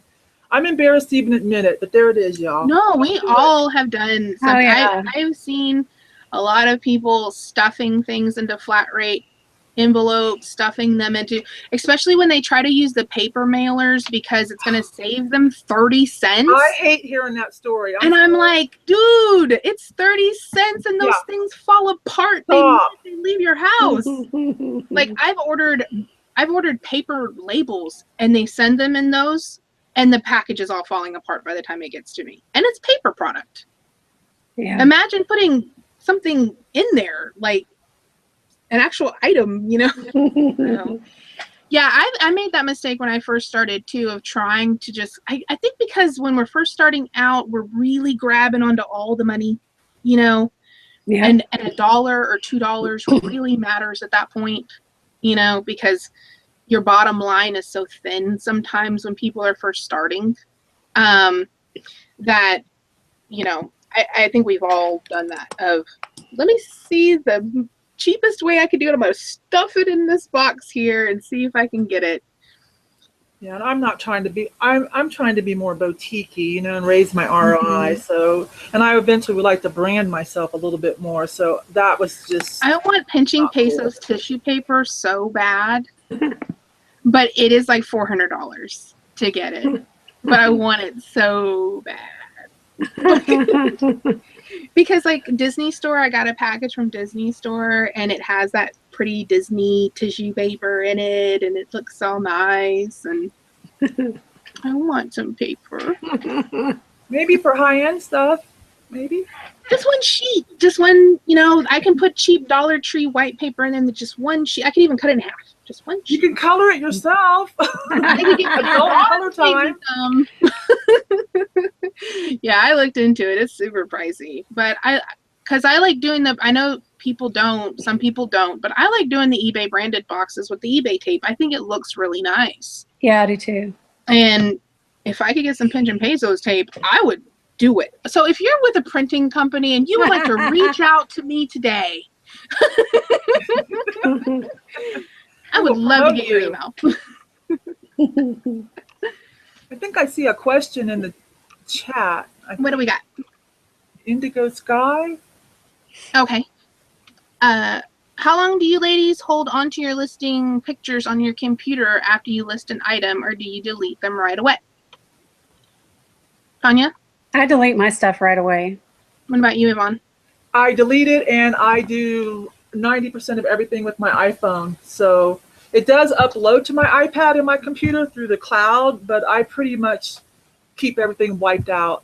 Speaker 3: I'm embarrassed to even admit it, but there it is, y'all.
Speaker 1: No, we all have done something.
Speaker 4: Oh, yeah.
Speaker 1: I've seen a lot of people stuffing things into flat rate envelopes, stuffing them into, especially when they try to use the paper mailers because it's going to save them 30 cents.
Speaker 3: I hate hearing that story.
Speaker 1: I'm like, dude, it's 30 cents and those things fall apart. They leave your house. Like I've ordered paper labels and they send them in those and the package is all falling apart by the time it gets to me. And it's paper product.
Speaker 4: Yeah.
Speaker 1: Imagine putting something in there, like an actual item, you know? So, yeah, I made that mistake when I first started too, of trying to just, I think because when we're first starting out, we're really grabbing onto all the money, you know?
Speaker 4: Yeah.
Speaker 1: And $1 or $2 really matters at that point, you know, because your bottom line is so thin sometimes when people are first starting, that, you know, I think we've all done that of, let me see the cheapest way I could do it. I'm going to stuff it in this box here and see if I can get it.
Speaker 3: Yeah, and I'm not trying to be, I'm trying to be more boutique-y, you know, and raise my ROI. So, and I eventually would like to brand myself a little bit more. So that was just.
Speaker 1: I want pinching Pesos tissue paper so bad, but it is like $400 to get it. But I want it so bad. Because like Disney Store, I got a package from Disney Store and it has that pretty Disney tissue paper in it and it looks all nice and I want some paper.
Speaker 3: Maybe for high-end stuff, maybe.
Speaker 1: Just one sheet, just one, you know, I can put cheap Dollar Tree white paper in and just one sheet. I can even cut it in half. Just one sheet.
Speaker 3: You can color it yourself.
Speaker 1: I can get
Speaker 3: Adult color time.
Speaker 1: Yeah, I looked into it. It's super pricey, but because I like doing I know people don't, some people don't, but I like doing the eBay branded boxes with the eBay tape. I think it looks really nice.
Speaker 4: Yeah, I do too.
Speaker 1: And if I could get some Pinch and Pesos tape, I would do it. So if you're with a printing company and you would like to reach out to me today, I would love to get your email.
Speaker 3: I think I see a question in the chat.
Speaker 1: What do we got?
Speaker 3: Indigo Sky?
Speaker 1: Okay. How long do you ladies hold onto your listing pictures on your computer after you list an item, or do you delete them right away? Tonya?
Speaker 4: I delete my stuff right away.
Speaker 1: What about you, Yvon?
Speaker 3: I delete it and I do 90% of everything with my iPhone. So it does upload to my iPad and my computer through the cloud, but I pretty much keep everything wiped out.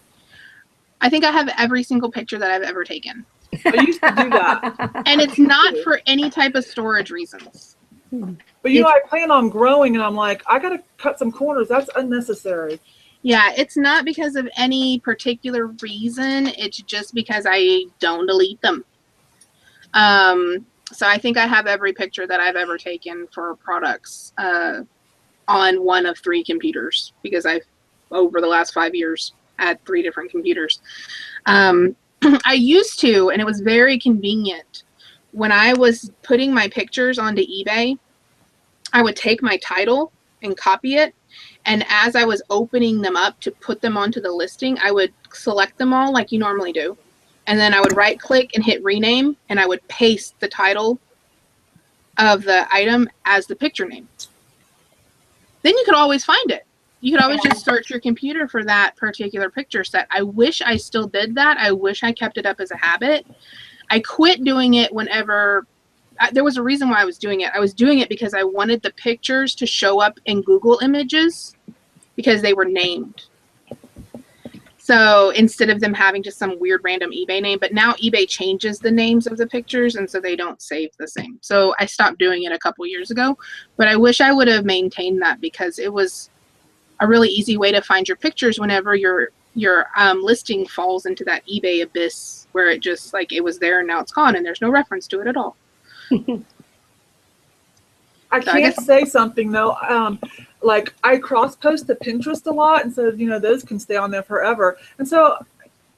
Speaker 1: I think I have every single picture that I've ever taken.
Speaker 3: I used to do that.
Speaker 1: And it's not for any type of storage reasons.
Speaker 3: But you know, I plan on growing and I'm like, I got to cut some corners. That's unnecessary.
Speaker 1: Yeah, it's not because of any particular reason. It's just because I don't delete them. So I think I have every picture that I've ever taken for products on one of 3 computers because I've, over the last 5 years, had 3 different computers. I used to, and it was very convenient. When I was putting my pictures onto eBay, I would take my title and copy it. And as I was opening them up to put them onto the listing, I would select them all like you normally do. And then I would right click and hit rename, and I would paste the title of the item as the picture name. Then you could always find it. You could always just search your computer for that particular picture set. I wish I still did that. I wish I kept it up as a habit. I quit doing it whenever, there was a reason why I was doing it. I was doing it because I wanted the pictures to show up in Google Images because they were named. So instead of them having just some weird random eBay name, but now eBay changes the names of the pictures and so they don't save the same. So I stopped doing it a couple years ago, but I wish I would have maintained that because it was a really easy way to find your pictures whenever your listing falls into that eBay abyss where it just like it was there and now it's gone and there's no reference to it at all.
Speaker 3: I can't say something though. Like I cross post to Pinterest a lot, and so those can stay on there forever. And so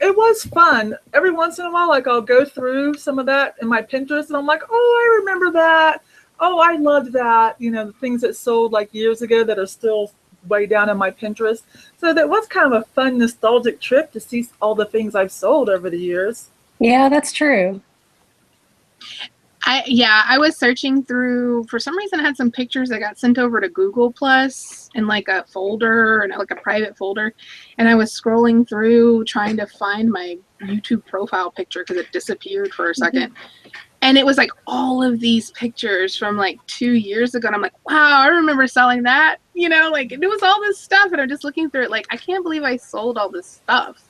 Speaker 3: it was fun. Every once in a while, like I'll go through some of that in my Pinterest, and I'm like, oh, I remember that. Oh, I loved that. The things that sold like years ago that are still way down in my Pinterest. So that was kind of a fun, nostalgic trip to see all the things I've sold over the years.
Speaker 4: Yeah, that's true.
Speaker 1: I was searching through, for some reason I had some pictures that got sent over to Google Plus in like a folder, and like a private folder, and I was scrolling through trying to find my YouTube profile picture because it disappeared for a second. And it was like all of these pictures from like 2 years ago, and I'm like, wow, I remember selling that, like it was all this stuff, and I'm just looking through it like, I can't believe I sold all this stuff.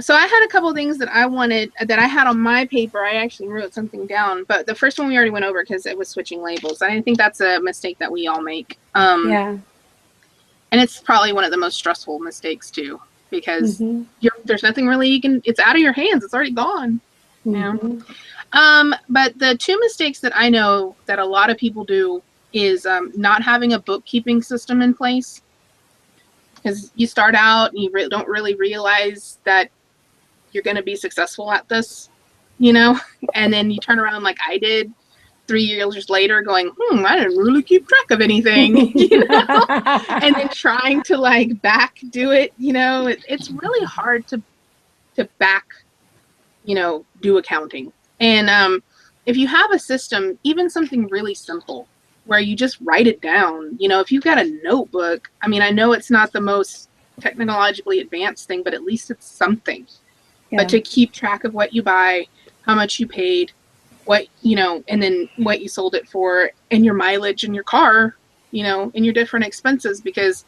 Speaker 1: So I had a couple of things that I wanted, that I had on my paper. I actually wrote something down, but the first one we already went over because it was switching labels. I think that's a mistake that we all make.
Speaker 4: Yeah. And
Speaker 1: it's probably one of the most stressful mistakes too, because there's nothing really it's out of your hands. It's already gone. But the two mistakes that I know that a lot of people do is not having a bookkeeping system in place. Because you start out and you don't really realize that you're going to be successful at this, and then you turn around like I did 3 years later going, I didn't really keep track of anything, and then trying to like back do it, it's really hard to back, do accounting. And if you have a system, even something really simple, where you just write it down. If you've got a notebook, I mean, I know it's not the most technologically advanced thing, but at least it's something. Yeah. But to keep track of what you buy, how much you paid, what, and then what you sold it for, and your mileage in your car, and your different expenses, because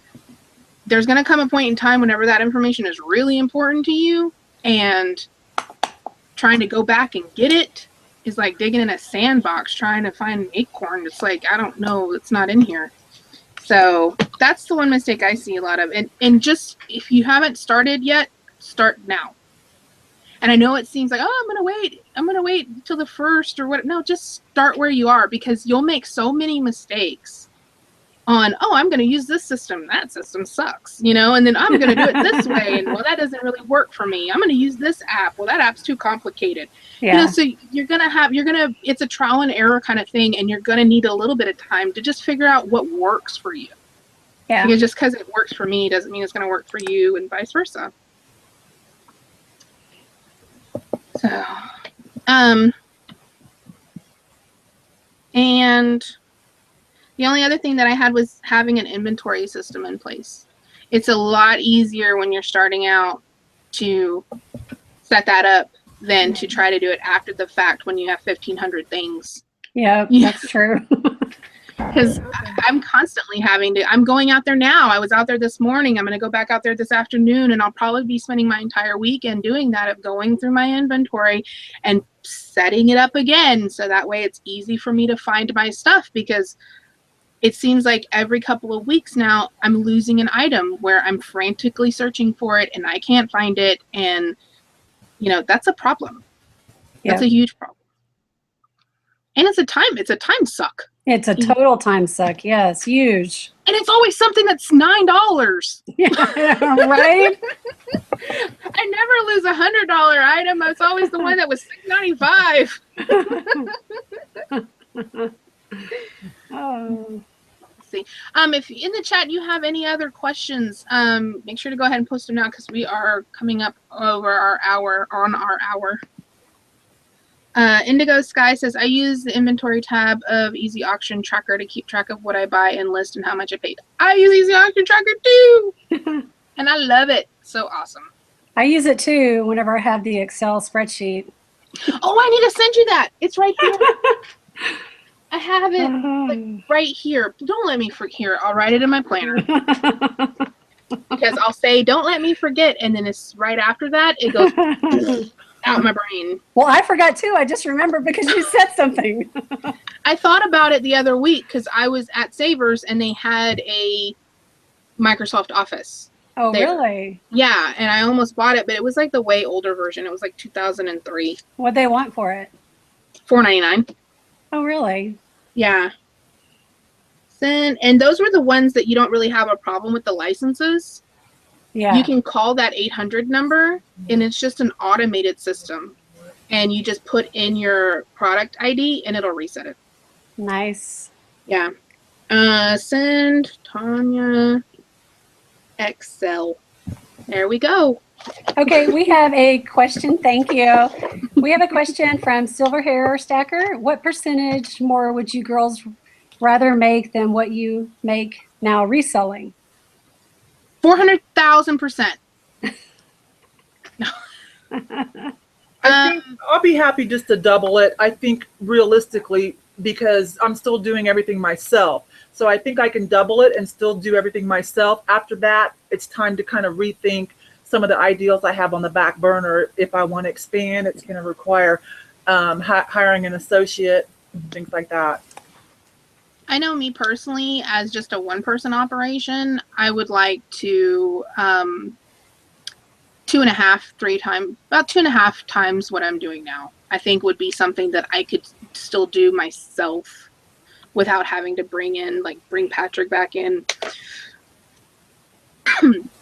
Speaker 1: there's going to come a point in time whenever that information is really important to you, and trying to go back and get it is like digging in a sandbox trying to find an acorn. It's like, I don't know, it's not in here. So that's the one mistake I see a lot of. And just, if you haven't started yet, start now. And I know it seems like, oh, I'm going to wait till the first or what. No, just start where you are, because you'll make so many mistakes on, oh, I'm going to use this system. That system sucks, and then I'm going to do it this way. And well, that doesn't really work for me. I'm going to use this app. Well, that app's too complicated. Yeah. So it's a trial and error kind of thing. And you're going to need a little bit of time to just figure out what works for you. Yeah. Because just because it works for me doesn't mean it's going to work for you, and vice versa. So, and the only other thing that I had was having an inventory system in place. It's a lot easier when you're starting out to set that up than to try to do it after the fact when you have 1,500 things.
Speaker 4: Yeah, that's true.
Speaker 1: Because I'm constantly I'm going out there now. I was out there this morning. I'm going to go back out there this afternoon, and I'll probably be spending my entire weekend doing that, of going through my inventory and setting it up again. So that way it's easy for me to find my stuff, because it seems like every couple of weeks now I'm losing an item where I'm frantically searching for it and I can't find it. And, that's a problem. That's a huge problem. And it's a time suck.
Speaker 4: It's a total time suck. Yes, huge.
Speaker 1: And it's always something that's $9.
Speaker 4: Yeah, right?
Speaker 1: I never lose $100 item. It's always the one that was $6.95.
Speaker 4: Oh.
Speaker 1: Let's see. If in the chat you have any other questions, make sure to go ahead and post them now, because we are coming up over our hour. Indigo Sky says, I use the inventory tab of Easy Auction Tracker to keep track of what I buy and list and how much I paid. I use Easy Auction Tracker too, and I love it. So awesome.
Speaker 4: I use it too whenever I have the Excel spreadsheet.
Speaker 1: Oh, I need to send you that. It's right here. I have it right here. Don't let me forget. Here, I'll write it in my planner. Because I'll say, don't let me forget, and then it's right after that, it goes out my brain.
Speaker 4: Well, I forgot too. I just remembered because you said something.
Speaker 1: I thought about it the other week because I was at Savers and they had a Microsoft Office.
Speaker 4: Oh, there. Really?
Speaker 1: Yeah, and I almost bought it, but it was like the way older version. It was like 2003.
Speaker 4: What'd they want for it?
Speaker 1: $4.99.
Speaker 4: Oh, really?
Speaker 1: Yeah. And those were the ones that you don't really have a problem with the licenses.
Speaker 4: Yeah.
Speaker 1: You can call that 800 number, and it's just an automated system. And you just put in your product ID, and it'll reset it.
Speaker 4: Nice.
Speaker 1: Yeah. Send Tonya Excel. There we go.
Speaker 4: Okay, we have a question. Thank you. We have a question from Silver Hair Stacker. What percentage more would you girls rather make than what you make now reselling?
Speaker 1: 400,000%.
Speaker 3: I think I'll be happy just to double it. I think realistically, because I'm still doing everything myself. So I think I can double it and still do everything myself. After that, it's time to kind of rethink some of the ideals I have on the back burner. If I want to expand, it's going to require hiring an associate, things like that.
Speaker 1: I know me personally, as just a one-person operation, I would like to 2.5 times what I'm doing now. I think would be something that I could still do myself without having to bring Patrick back in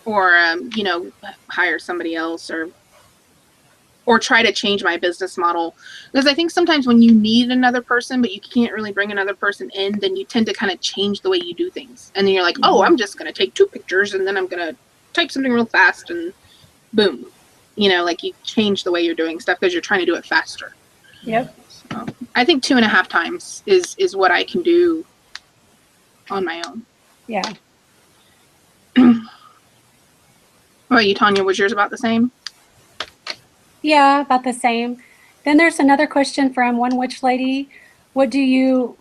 Speaker 1: or hire somebody else or try to change my business model. Because I think sometimes when you need another person but you can't really bring another person in, then you tend to kind of change the way you do things. And then you're like, oh, I'm just going to take 2 pictures and then I'm going to type something real fast and boom. Like you change the way you're doing stuff because you're trying to do it faster.
Speaker 4: Yep.
Speaker 1: So I think 2.5 times is what I can do on my own.
Speaker 4: Yeah.
Speaker 1: What about you, Tonya? Was yours about the same?
Speaker 4: Yeah, about the same. Then there's another question from one witch lady. What do you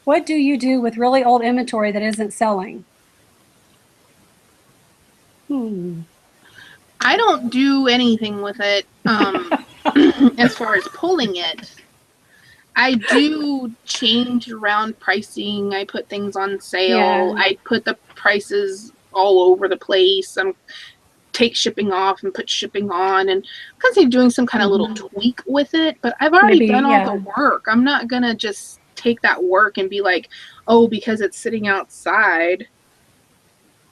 Speaker 4: do with really old inventory that isn't selling?
Speaker 1: I don't do anything with it as far as pulling it. I do change around pricing. I put things on sale.
Speaker 4: Yeah.
Speaker 1: I put the prices all over the place. Take shipping off and put shipping on, and I'm constantly doing some kind of little tweak with it, but I've already done all the work. I'm not gonna just take that work and be like, oh, because it's sitting outside,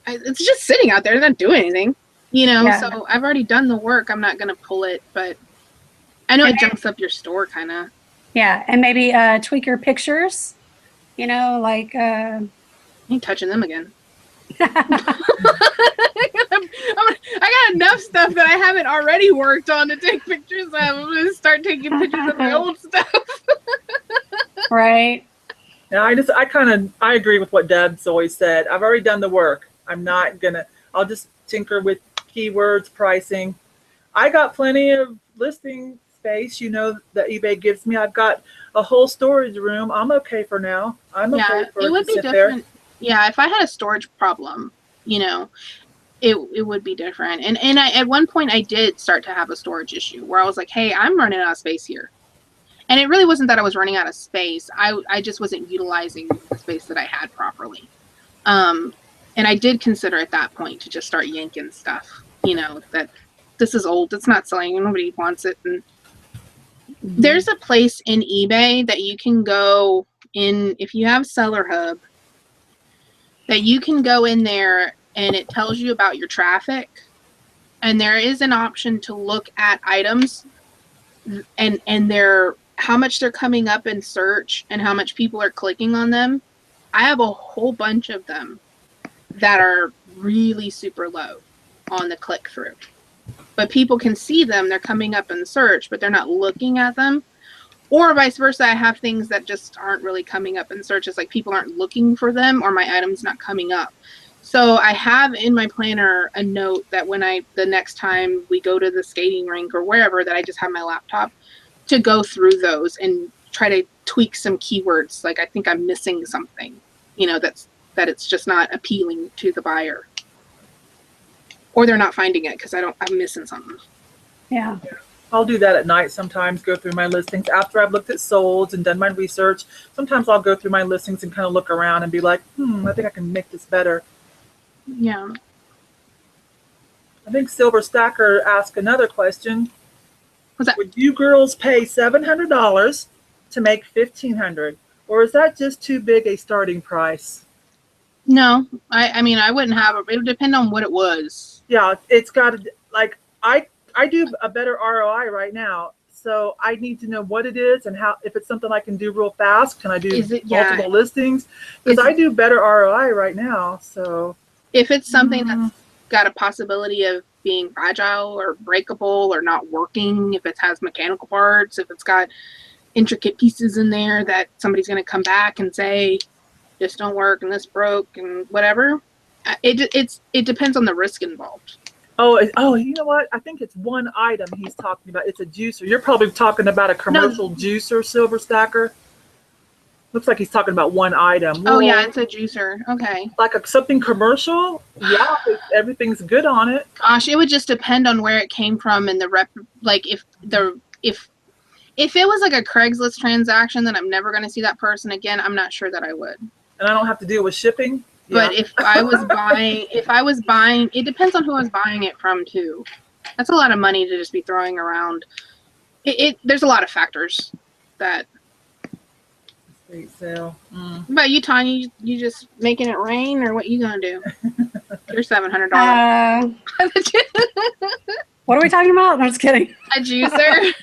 Speaker 1: it's just sitting out there, it's not doing anything, so I've already done the work. I'm not gonna pull it, but I know it jumps up your store kind of.
Speaker 4: Yeah, and maybe tweak your pictures, like
Speaker 1: I ain't touching them again. I got enough stuff that I haven't already worked on to take pictures of. I'm going to start taking pictures of my old stuff.
Speaker 4: Right.
Speaker 3: Yeah, I agree with what Deb's always said. I've already done the work. I'll just tinker with keywords, pricing. I got plenty of listing space, that eBay gives me. I've got a whole storage room. I'm okay for now. I'm okay for it would be different.
Speaker 1: Yeah, if I had a storage problem, it would be different. And at one point I did start to have a storage issue where I was like, hey, I'm running out of space here. And it really wasn't that I was running out of space. I just wasn't utilizing the space that I had properly. And I did consider at that point to just start yanking stuff, that this is old, it's not selling, nobody wants it. And there's a place in eBay that you can go in, if you have Seller Hub, that you can go in there and it tells you about your traffic. And there is an option to look at items and how much they're coming up in search and how much people are clicking on them. I have a whole bunch of them that are really super low on the click through. But people can see them, they're coming up in search, but they're not looking at them. Or vice versa, I have things that just aren't really coming up in search. It's like people aren't looking for them or my item's not coming up. So I have in my planner a note that when the next time we go to the skating rink or wherever, that I just have my laptop to go through those and try to tweak some keywords. Like I think I'm missing something, that it's just not appealing to the buyer. Or they're not finding it because I'm missing something.
Speaker 4: Yeah.
Speaker 3: I'll do that at night sometimes, go through my listings. After I've looked at solds and done my research, sometimes I'll go through my listings and kind of look around and be like, I think I can make this better.
Speaker 1: Yeah.
Speaker 3: I think Silver Stacker asked another question.
Speaker 1: What's that?
Speaker 3: Would you girls pay $700 to make 1,500, or is that just too big a starting price?
Speaker 1: No, I mean, I wouldn't have it. It would depend on what it was.
Speaker 3: Yeah, it's got to, like, I do a better ROI right now. So I need to know what it is and how, if it's something I can do real fast. Can I do multiple listings? Because I do better ROI right now. So
Speaker 1: if it's something that's got a possibility of being fragile or breakable or not working, if it has mechanical parts, if it's got intricate pieces in there that somebody's going to come back and say, this don't work and this broke and whatever, it depends on the risk involved.
Speaker 3: Oh, you know what? I think it's one item he's talking about. It's a juicer. You're probably talking about a commercial juicer, silver stacker. Looks like he's talking about one item.
Speaker 1: Oh, yeah, it's a juicer. Okay.
Speaker 3: Like something commercial? Yeah, everything's good on it.
Speaker 1: Gosh, it would just depend on where it came from and the rep. Like if it was like a Craigslist transaction, then I'm never going to see that person again. I'm not sure that I would.
Speaker 3: And I don't have to deal with shipping.
Speaker 1: But if I was buying, it depends on who I was buying it from too. That's a lot of money to just be throwing around. There's a lot of factors that.
Speaker 3: Estate sale.
Speaker 1: But you, Tonya, you just making it rain, or what you gonna do? You're $700.
Speaker 4: What are we talking about? I'm just kidding.
Speaker 1: A juicer.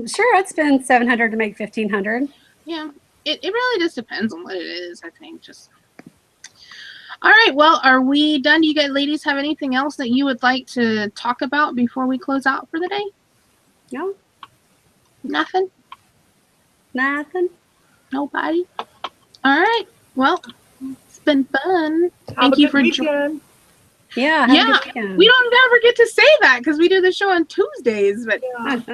Speaker 4: Sure, I'd spend $700 to make $1,500.
Speaker 1: Yeah. It really just depends on what it is, I think. Just all right. Well, are we done? Do you guys, ladies, have anything else that you would like to talk about before we close out for the day?
Speaker 4: No.
Speaker 1: Nothing.
Speaker 4: Nothing.
Speaker 1: Nobody. All right. Well, it's been fun.
Speaker 3: Thank you for joining.
Speaker 4: Yeah.
Speaker 1: We don't ever get to say that because we do the show on Tuesdays. But
Speaker 3: have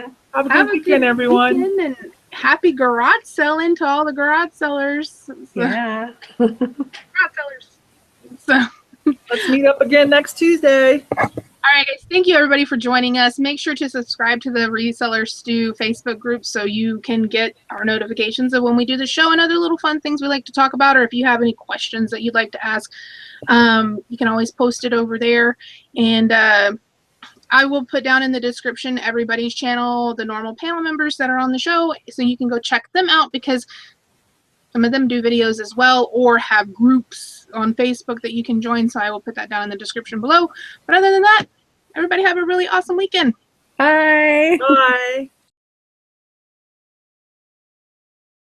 Speaker 3: a good weekend, everyone.
Speaker 1: And happy garage selling to all the garage sellers.
Speaker 4: Yeah.
Speaker 1: Garage sellers. So
Speaker 3: let's meet up again next Tuesday.
Speaker 1: All right, guys. Thank you, everybody, for joining us. Make sure to subscribe to the Reseller Stew Facebook group so you can get our notifications of when we do the show and other little fun things we like to talk about. Or if you have any questions that you'd like to ask, you can always post it over there. And I will put down in the description everybody's channel, the normal panel members that are on the show, so you can go check them out because some of them do videos as well or have groups on Facebook that you can join. So I will put that down in the description below. But other than that, everybody have a really awesome weekend.
Speaker 4: Bye.
Speaker 3: Bye.